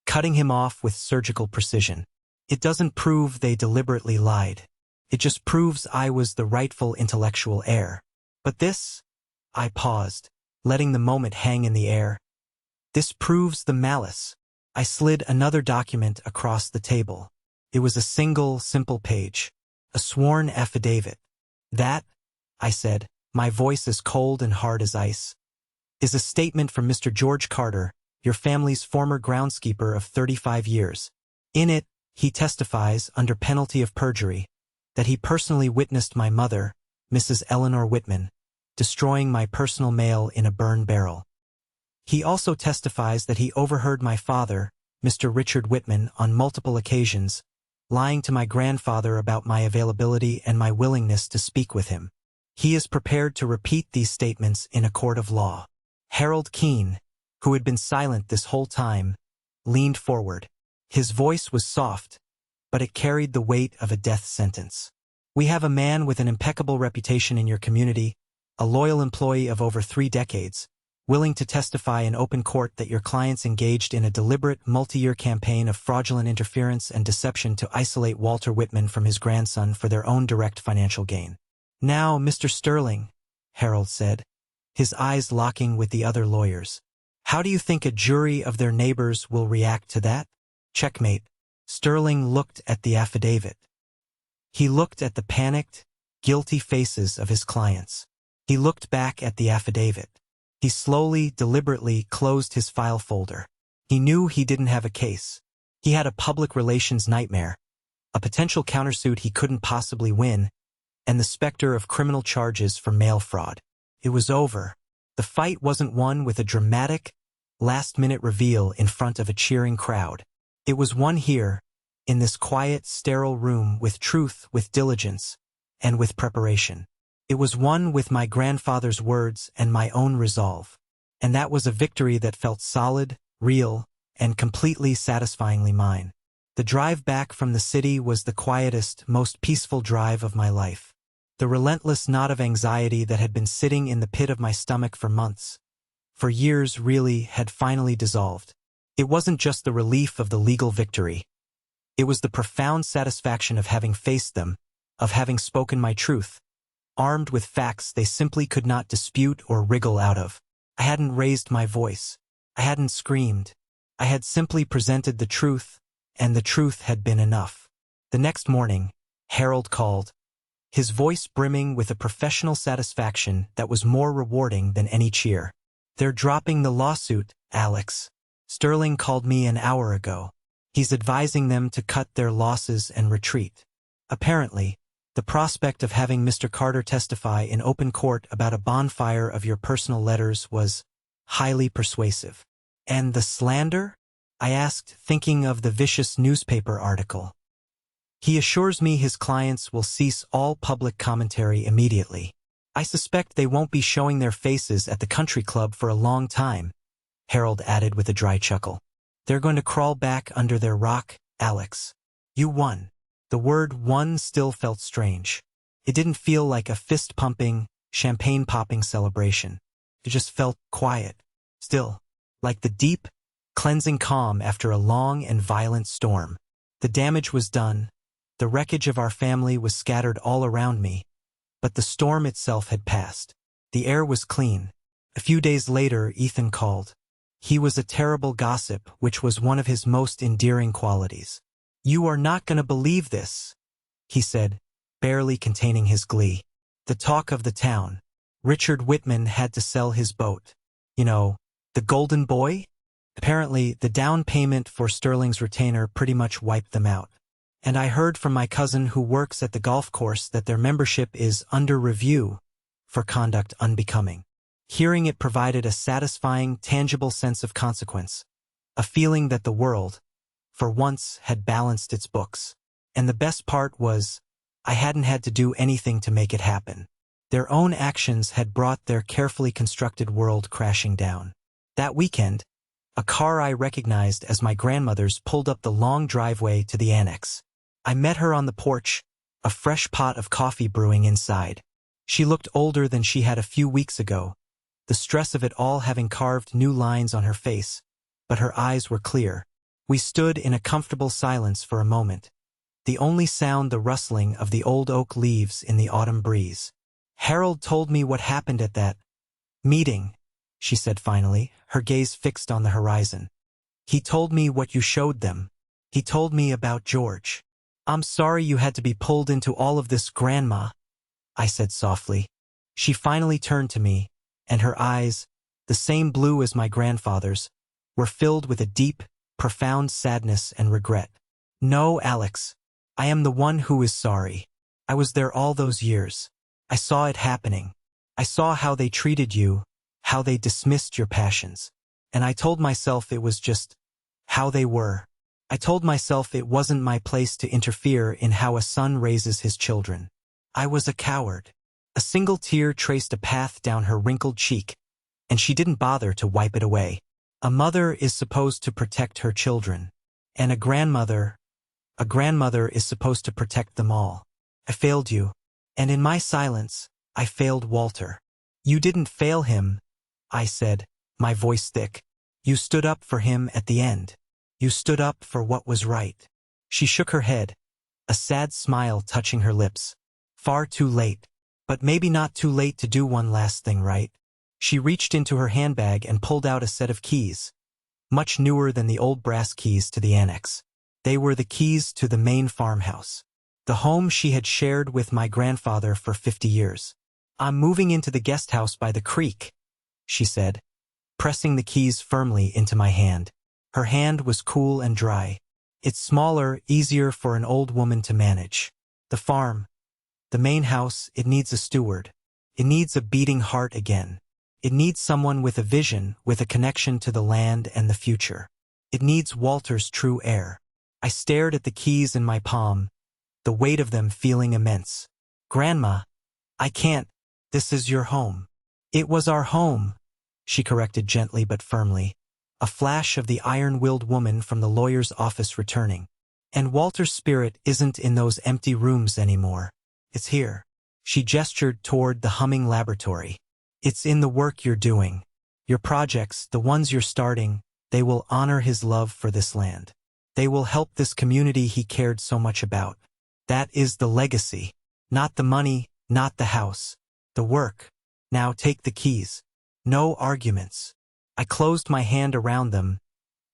cutting him off with surgical precision. It doesn't prove they deliberately lied. It just proves I was the rightful intellectual heir. But this, I paused, letting the moment hang in the air. This proves the malice. I slid another document across the table. It was a single, simple page, a sworn affidavit. That, I said, my voice as cold and hard as ice, is a statement from Mr. George Carter, your family's former groundskeeper of 35 years. In it, he testifies, under penalty of perjury, that he personally witnessed my mother, Mrs. Eleanor Whitman, destroying my personal mail in a burn barrel. He also testifies that he overheard my father, Mr. Richard Whitman, on multiple occasions, lying to my grandfather about my availability and my willingness to speak with him. He is prepared to repeat these statements in a court of law. Harold Keene, who had been silent this whole time, leaned forward. His voice was soft, but it carried the weight of a death sentence. We have a man with an impeccable reputation in your community, a loyal employee of over 3 decades, willing to testify in open court that your clients engaged in a deliberate, multi-year campaign of fraudulent interference and deception to isolate Walter Whitman from his grandson for their own direct financial gain. Now, Mr. Sterling, Harold said, his eyes locking with the other lawyers. How do you think a jury of their neighbors will react to that? Checkmate. Sterling looked at the affidavit. He looked at the panicked, guilty faces of his clients. He looked back at the affidavit. He slowly, deliberately closed his file folder. He knew he didn't have a case. He had a public relations nightmare, a potential countersuit he couldn't possibly win, and the specter of criminal charges for mail fraud. It was over. The fight wasn't won with a dramatic, last-minute reveal in front of a cheering crowd. It was won here, in this quiet, sterile room with truth, with diligence, and with preparation. It was won with my grandfather's words and my own resolve. And that was a victory that felt solid, real, and completely satisfyingly mine. The drive back from the city was the quietest, most peaceful drive of my life. The relentless knot of anxiety that had been sitting in the pit of my stomach for months, for years really, had finally dissolved. It wasn't just the relief of the legal victory. It was the profound satisfaction of having faced them, of having spoken my truth, armed with facts they simply could not dispute or wriggle out of. I hadn't raised my voice. I hadn't screamed. I had simply presented the truth, and the truth had been enough. The next morning, Harold called, his voice brimming with a professional satisfaction that was more rewarding than any cheer. "They're dropping the lawsuit, Alex. Sterling called me an hour ago. He's advising them to cut their losses and retreat. Apparently, the prospect of having Mr. Carter testify in open court about a bonfire of your personal letters was highly persuasive." "And the slander?" I asked, thinking of the vicious newspaper article. "He assures me his clients will cease all public commentary immediately. I suspect they won't be showing their faces at the country club for a long time," Harold added with a dry chuckle. "They're going to crawl back under their rock, Alex. You won." The word "won" still felt strange. It didn't feel like a fist-pumping, champagne-popping celebration. It just felt quiet, still, like the deep, cleansing calm after a long and violent storm. The damage was done. The wreckage of our family was scattered all around me, but the storm itself had passed. The air was clean. A few days later, Ethan called. He was a terrible gossip, which was one of his most endearing qualities. "You are not going to believe this," he said, barely containing his glee. "The talk of the town. Richard Whitman had to sell his boat. You know, the Golden Boy? Apparently, the down payment for Sterling's retainer pretty much wiped them out. And I heard from my cousin who works at the golf course that their membership is under review for conduct unbecoming." Hearing it provided a satisfying, tangible sense of consequence, a feeling that the world, for once, had balanced its books. And the best part was, I hadn't had to do anything to make it happen. Their own actions had brought their carefully constructed world crashing down. That weekend, a car I recognized as my grandmother's pulled up the long driveway to the annex. I met her on the porch, a fresh pot of coffee brewing inside. She looked older than she had a few weeks ago, the stress of it all having carved new lines on her face, but her eyes were clear. We stood in a comfortable silence for a moment, the only sound the rustling of the old oak leaves in the autumn breeze. "Harold told me what happened at that meeting," she said finally, her gaze fixed on the horizon. "He told me what you showed them. He told me about George." "I'm sorry you had to be pulled into all of this, Grandma," I said softly. She finally turned to me, and her eyes, the same blue as my grandfather's, were filled with a deep, profound sadness and regret. "No, Alex, I am the one who is sorry. I was there all those years. I saw it happening. I saw how they treated you, how they dismissed your passions. And I told myself it was just how they were. I told myself it wasn't my place to interfere in how a son raises his children. I was a coward." A single tear traced a path down her wrinkled cheek, and she didn't bother to wipe it away. A mother is supposed to protect her children, and a grandmother is supposed to protect them all. I failed you, and in my silence, I failed Walter. "You didn't fail him," I said, my voice thick. "You stood up for him at the end. You stood up for what was right." She shook her head, a sad smile touching her lips. "Far too late. But maybe not too late to do one last thing right." She reached into her handbag and pulled out a set of keys, much newer than the old brass keys to the annex. They were the keys to the main farmhouse, the home she had shared with my grandfather for 50 years. "I'm moving into the guest house by the creek," she said, pressing the keys firmly into my hand. Her hand was cool and dry. "It's smaller, easier for an old woman to manage. The farm, the main house, it needs a steward. It needs a beating heart again. It needs someone with a vision, with a connection to the land and the future. It needs Walter's true heir." I stared at the keys in my palm, the weight of them feeling immense. "Grandma, I can't," This is your home. It was our home, she corrected gently but firmly, a flash of the iron-willed woman from the lawyer's office returning. And Walter's spirit isn't in those empty rooms anymore. It's here. She gestured toward the humming laboratory. It's in the work you're doing. Your projects, the ones you're starting, they will honor his love for this land. They will help this community he cared so much about. That is the legacy. Not the money, not the house. The work. Now take the keys. No arguments. I closed my hand around them,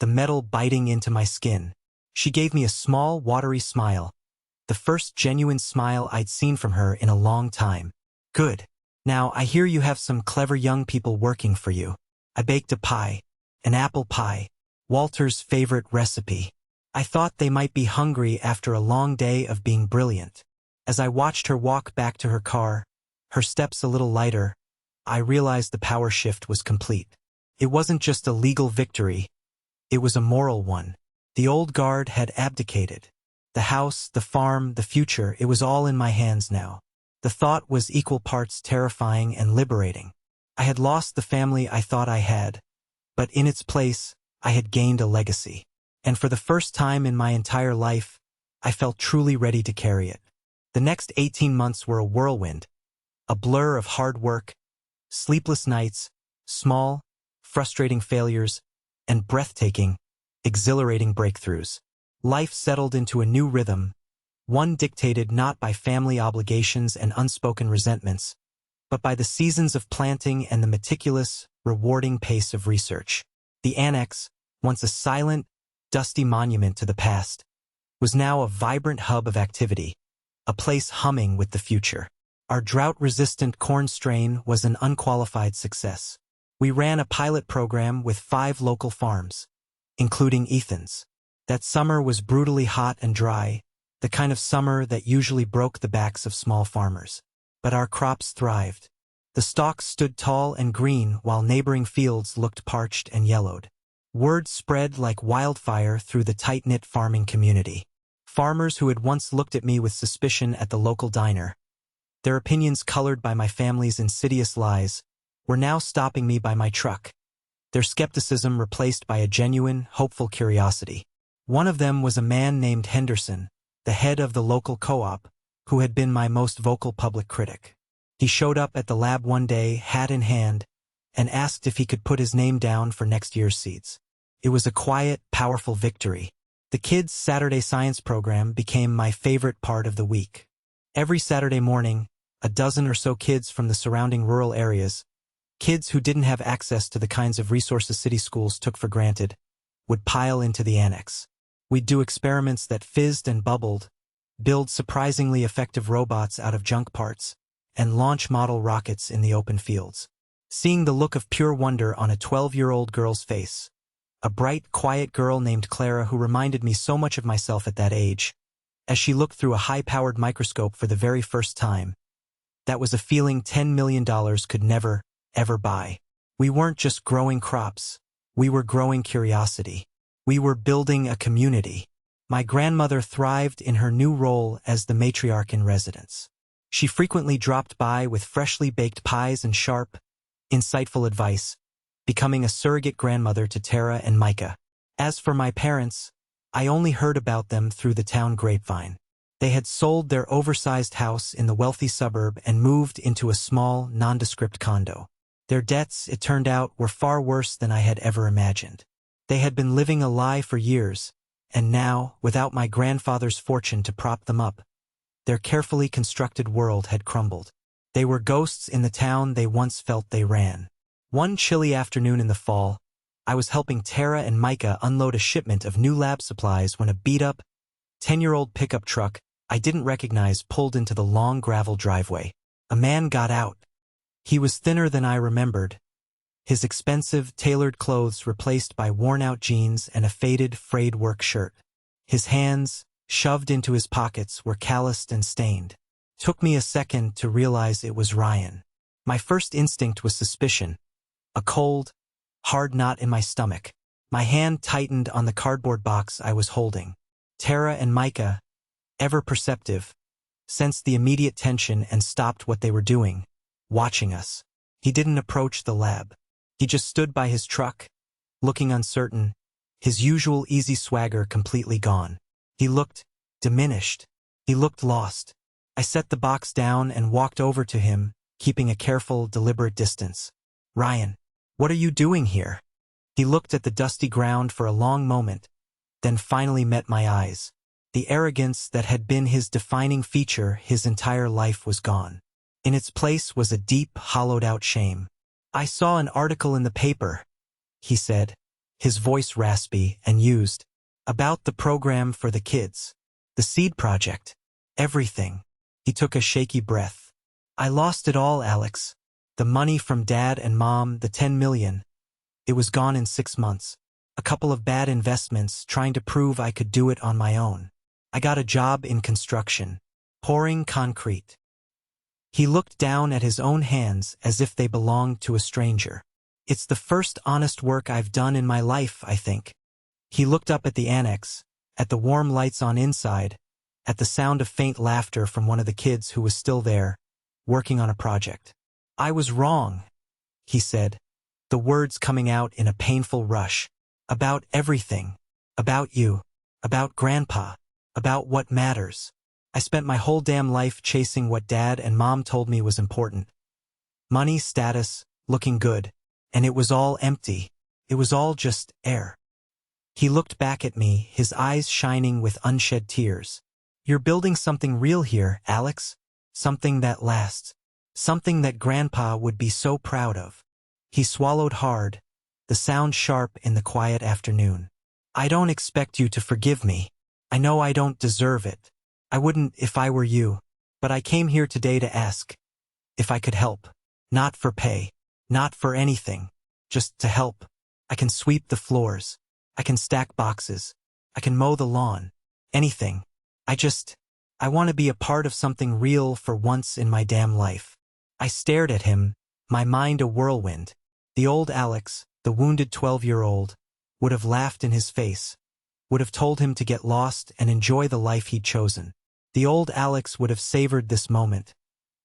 the metal biting into my skin. She gave me a small, watery smile, the first genuine smile I'd seen from her in a long time. Good. Now I hear you have some clever young people working for you. I baked a pie, an apple pie, Walter's favorite recipe. I thought they might be hungry after a long day of being brilliant. As I watched her walk back to her car, her steps a little lighter, I realized the power shift was complete. It wasn't just a legal victory, it was a moral one. The old guard had abdicated. The house, the farm, the future, it was all in my hands now. The thought was equal parts terrifying and liberating. I had lost the family I thought I had, but in its place, I had gained a legacy. And for the first time in my entire life, I felt truly ready to carry it. The next 18 months were a whirlwind, a blur of hard work, sleepless nights, small, frustrating failures, and breathtaking, exhilarating breakthroughs. Life settled into a new rhythm, one dictated not by family obligations and unspoken resentments, but by the seasons of planting and the meticulous, rewarding pace of research. The annex, once a silent, dusty monument to the past, was now a vibrant hub of activity, a place humming with the future. Our drought-resistant corn strain was an unqualified success. We ran a pilot program with 5 local farms, including Ethan's. That summer was brutally hot and dry, the kind of summer that usually broke the backs of small farmers. But our crops thrived. The stalks stood tall and green while neighboring fields looked parched and yellowed. Word spread like wildfire through the tight-knit farming community. Farmers who had once looked at me with suspicion at the local diner, their opinions colored by my family's insidious lies, were now stopping me by my truck, their skepticism replaced by a genuine, hopeful curiosity. One of them was a man named Henderson, the head of the local co-op, who had been my most vocal public critic. He showed up at the lab one day, hat in hand, and asked if he could put his name down for next year's seeds. It was a quiet, powerful victory. The kids' Saturday science program became my favorite part of the week. Every Saturday morning, a dozen or so kids from the surrounding rural areas, kids who didn't have access to the kinds of resources city schools took for granted, would pile into the annex. We'd do experiments that fizzed and bubbled, build surprisingly effective robots out of junk parts, and launch model rockets in the open fields. Seeing the look of pure wonder on a 12-year-old girl's face, a bright, quiet girl named Clara who reminded me so much of myself at that age, as she looked through a high-powered microscope for the very first time, that was a feeling $10 million could never, ever buy. We weren't just growing crops, we were growing curiosity. We were building a community. My grandmother thrived in her new role as the matriarch in residence. She frequently dropped by with freshly baked pies and sharp, insightful advice, becoming a surrogate grandmother to Tara and Micah. As for my parents, I only heard about them through the town grapevine. They had sold their oversized house in the wealthy suburb and moved into a small, nondescript condo. Their debts, it turned out, were far worse than I had ever imagined. They had been living a lie for years, and now, without my grandfather's fortune to prop them up, their carefully constructed world had crumbled. They were ghosts in the town they once felt they ran. One chilly afternoon in the fall, I was helping Tara and Micah unload a shipment of new lab supplies when a beat-up, 10-year-old pickup truck I didn't recognize pulled into the long gravel driveway. A man got out. He was thinner than I remembered, his expensive, tailored clothes replaced by worn-out jeans and a faded, frayed work shirt. His hands, shoved into his pockets, were calloused and stained. Took me a second to realize it was Ryan. My first instinct was suspicion, a cold, hard knot in my stomach. My hand tightened on the cardboard box I was holding. Tara and Micah, ever perceptive, sensed the immediate tension and stopped what they were doing, watching us. He didn't approach the lab. He just stood by his truck, looking uncertain, his usual easy swagger completely gone. He looked diminished. He looked lost. I set the box down and walked over to him, keeping a careful, deliberate distance. "Ryan, what are you doing here?" He looked at the dusty ground for a long moment, then finally met my eyes. The arrogance that had been his defining feature his entire life was gone. In its place was a deep, hollowed-out shame. "I saw an article in the paper," he said, his voice raspy and used, "about the program for the kids. The seed project. Everything." He took a shaky breath. "I lost it all, Alex. The money from Dad and Mom, the 10 million. It was gone in 6 months. A couple of bad investments trying to prove I could do it on my own. I got a job in construction, pouring concrete." He looked down at his own hands as if they belonged to a stranger. "It's the first honest work I've done in my life, I think." He looked up at the annex, at the warm lights on inside, at the sound of faint laughter from one of the kids who was still there, working on a project. "I was wrong," he said, the words coming out in a painful rush. "About everything. About you. About Grandpa. About what matters. I spent my whole damn life chasing what Dad and Mom told me was important. Money, status, looking good. And it was all empty. It was all just air." He looked back at me, his eyes shining with unshed tears. "You're building something real here, Alex. Something that lasts. Something that Grandpa would be so proud of." He swallowed hard, the sound sharp in the quiet afternoon. "I don't expect you to forgive me. I know I don't deserve it. I wouldn't if I were you. But I came here today to ask if I could help. Not for pay. Not for anything. Just to help. I can sweep the floors. I can stack boxes. I can mow the lawn. Anything. I want to be a part of something real for once in my damn life." I stared at him, my mind a whirlwind. The old Alex, the wounded 12-year-old, would have laughed in his face, would have told him to get lost and enjoy the life he'd chosen. The old Alex would have savored this moment,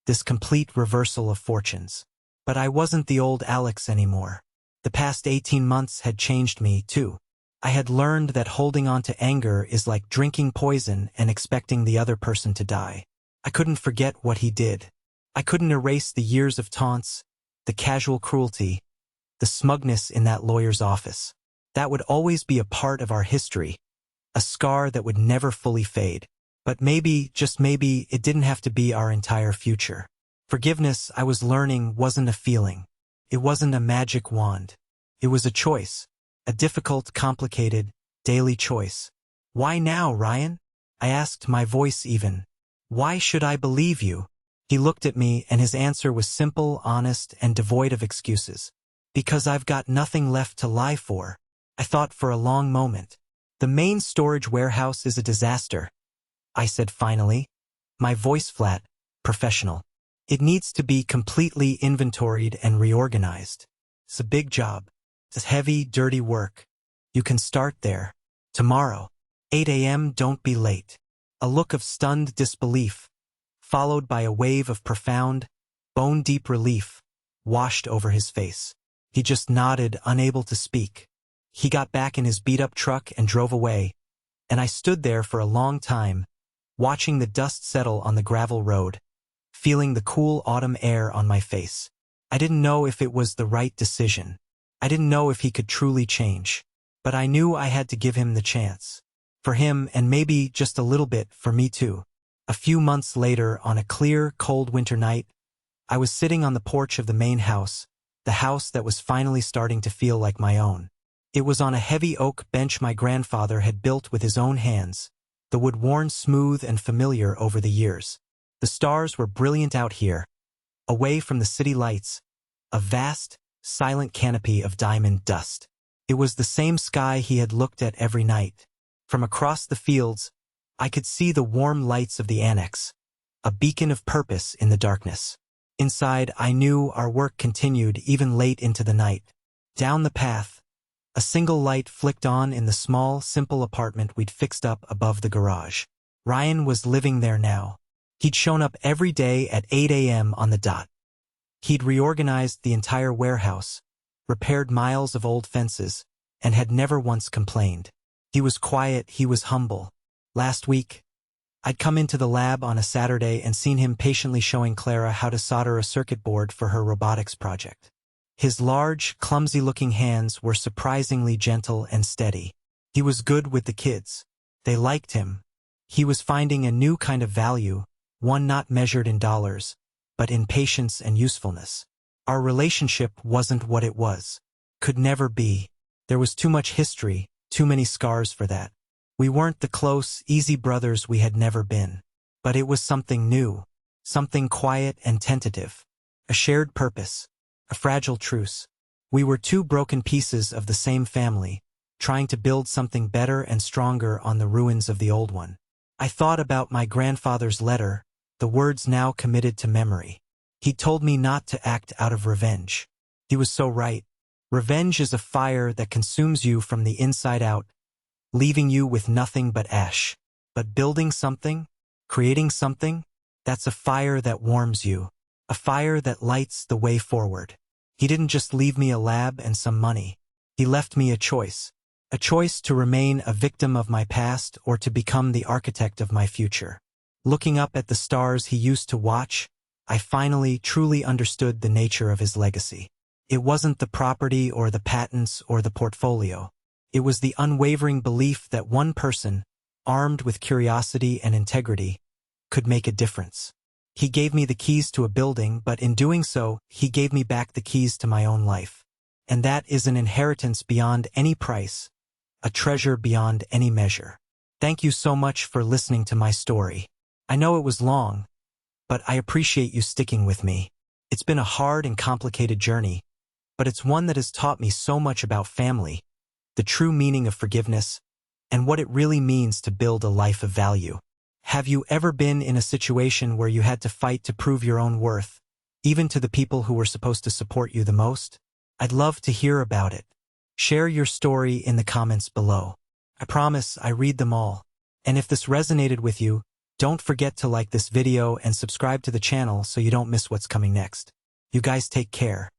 this complete reversal of fortunes. But I wasn't the old Alex anymore. The past 18 months had changed me, too. I had learned that holding on to anger is like drinking poison and expecting the other person to die. I couldn't forget what he did. I couldn't erase the years of taunts, the casual cruelty, the smugness in that lawyer's office. That would always be a part of our history, a scar that would never fully fade. But maybe, just maybe, it didn't have to be our entire future. Forgiveness, I was learning, wasn't a feeling. It wasn't a magic wand. It was a choice. A difficult, complicated, daily choice. "Why now, Ryan?" I asked, my voice even. "Why should I believe you?" He looked at me and his answer was simple, honest, and devoid of excuses. "Because I've got nothing left to lie for." I thought for a long moment. "The main storage warehouse is a disaster," I said finally, my voice flat, professional. "It needs to be completely inventoried and reorganized. It's a big job. It's heavy, dirty work. You can start there. Tomorrow. 8 a.m. Don't be late." A look of stunned disbelief, followed by a wave of profound, bone-deep relief, washed over his face. He just nodded, unable to speak. He got back in his beat-up truck and drove away, and I stood there for a long time, watching the dust settle on the gravel road, feeling the cool autumn air on my face. I didn't know if it was the right decision. I didn't know if he could truly change. But I knew I had to give him the chance. For him, and maybe just a little bit for me too. A few months later, on a clear, cold winter night, I was sitting on the porch of the main house, the house that was finally starting to feel like my own. It was on a heavy oak bench my grandfather had built with his own hands, the wood worn smooth and familiar over the years. The stars were brilliant out here, away from the city lights, a vast, silent canopy of diamond dust. It was the same sky he had looked at every night. From across the fields, I could see the warm lights of the annex, a beacon of purpose in the darkness. Inside, I knew our work continued even late into the night. Down the path, a single light flicked on in the small, simple apartment we'd fixed up above the garage. Ryan was living there now. He'd shown up every day at 8 a.m. on the dot. He'd reorganized the entire warehouse, repaired miles of old fences, and had never once complained. He was quiet, he was humble. Last week, I'd come into the lab on a Saturday and seen him patiently showing Clara how to solder a circuit board for her robotics project. His large, clumsy-looking hands were surprisingly gentle and steady. He was good with the kids. They liked him. He was finding a new kind of value, one not measured in dollars, but in patience and usefulness. Our relationship wasn't what it was. Could never be. There was too much history, too many scars for that. We weren't the close, easy brothers we had never been. But it was something new, something quiet and tentative. A shared purpose, a fragile truce. We were two broken pieces of the same family, trying to build something better and stronger on the ruins of the old one. I thought about my grandfather's letter, the words now committed to memory. He told me not to act out of revenge. He was so right. Revenge is a fire that consumes you from the inside out, leaving you with nothing but ash. But building something, creating something, that's a fire that warms you, a fire that lights the way forward. He didn't just leave me a lab and some money. He left me a choice to remain a victim of my past or to become the architect of my future. Looking up at the stars he used to watch, I finally truly understood the nature of his legacy. It wasn't the property or the patents or the portfolio. It was the unwavering belief that one person, armed with curiosity and integrity, could make a difference. He gave me the keys to a building, but in doing so, he gave me back the keys to my own life. And that is an inheritance beyond any price, a treasure beyond any measure. Thank you so much for listening to my story. I know it was long, but I appreciate you sticking with me. It's been a hard and complicated journey, but it's one that has taught me so much about family, the true meaning of forgiveness, and what it really means to build a life of value. Have you ever been in a situation where you had to fight to prove your own worth, even to the people who were supposed to support you the most? I'd love to hear about it. Share your story in the comments below. I promise I read them all. And if this resonated with you, don't forget to like this video and subscribe to the channel so you don't miss what's coming next. You guys take care.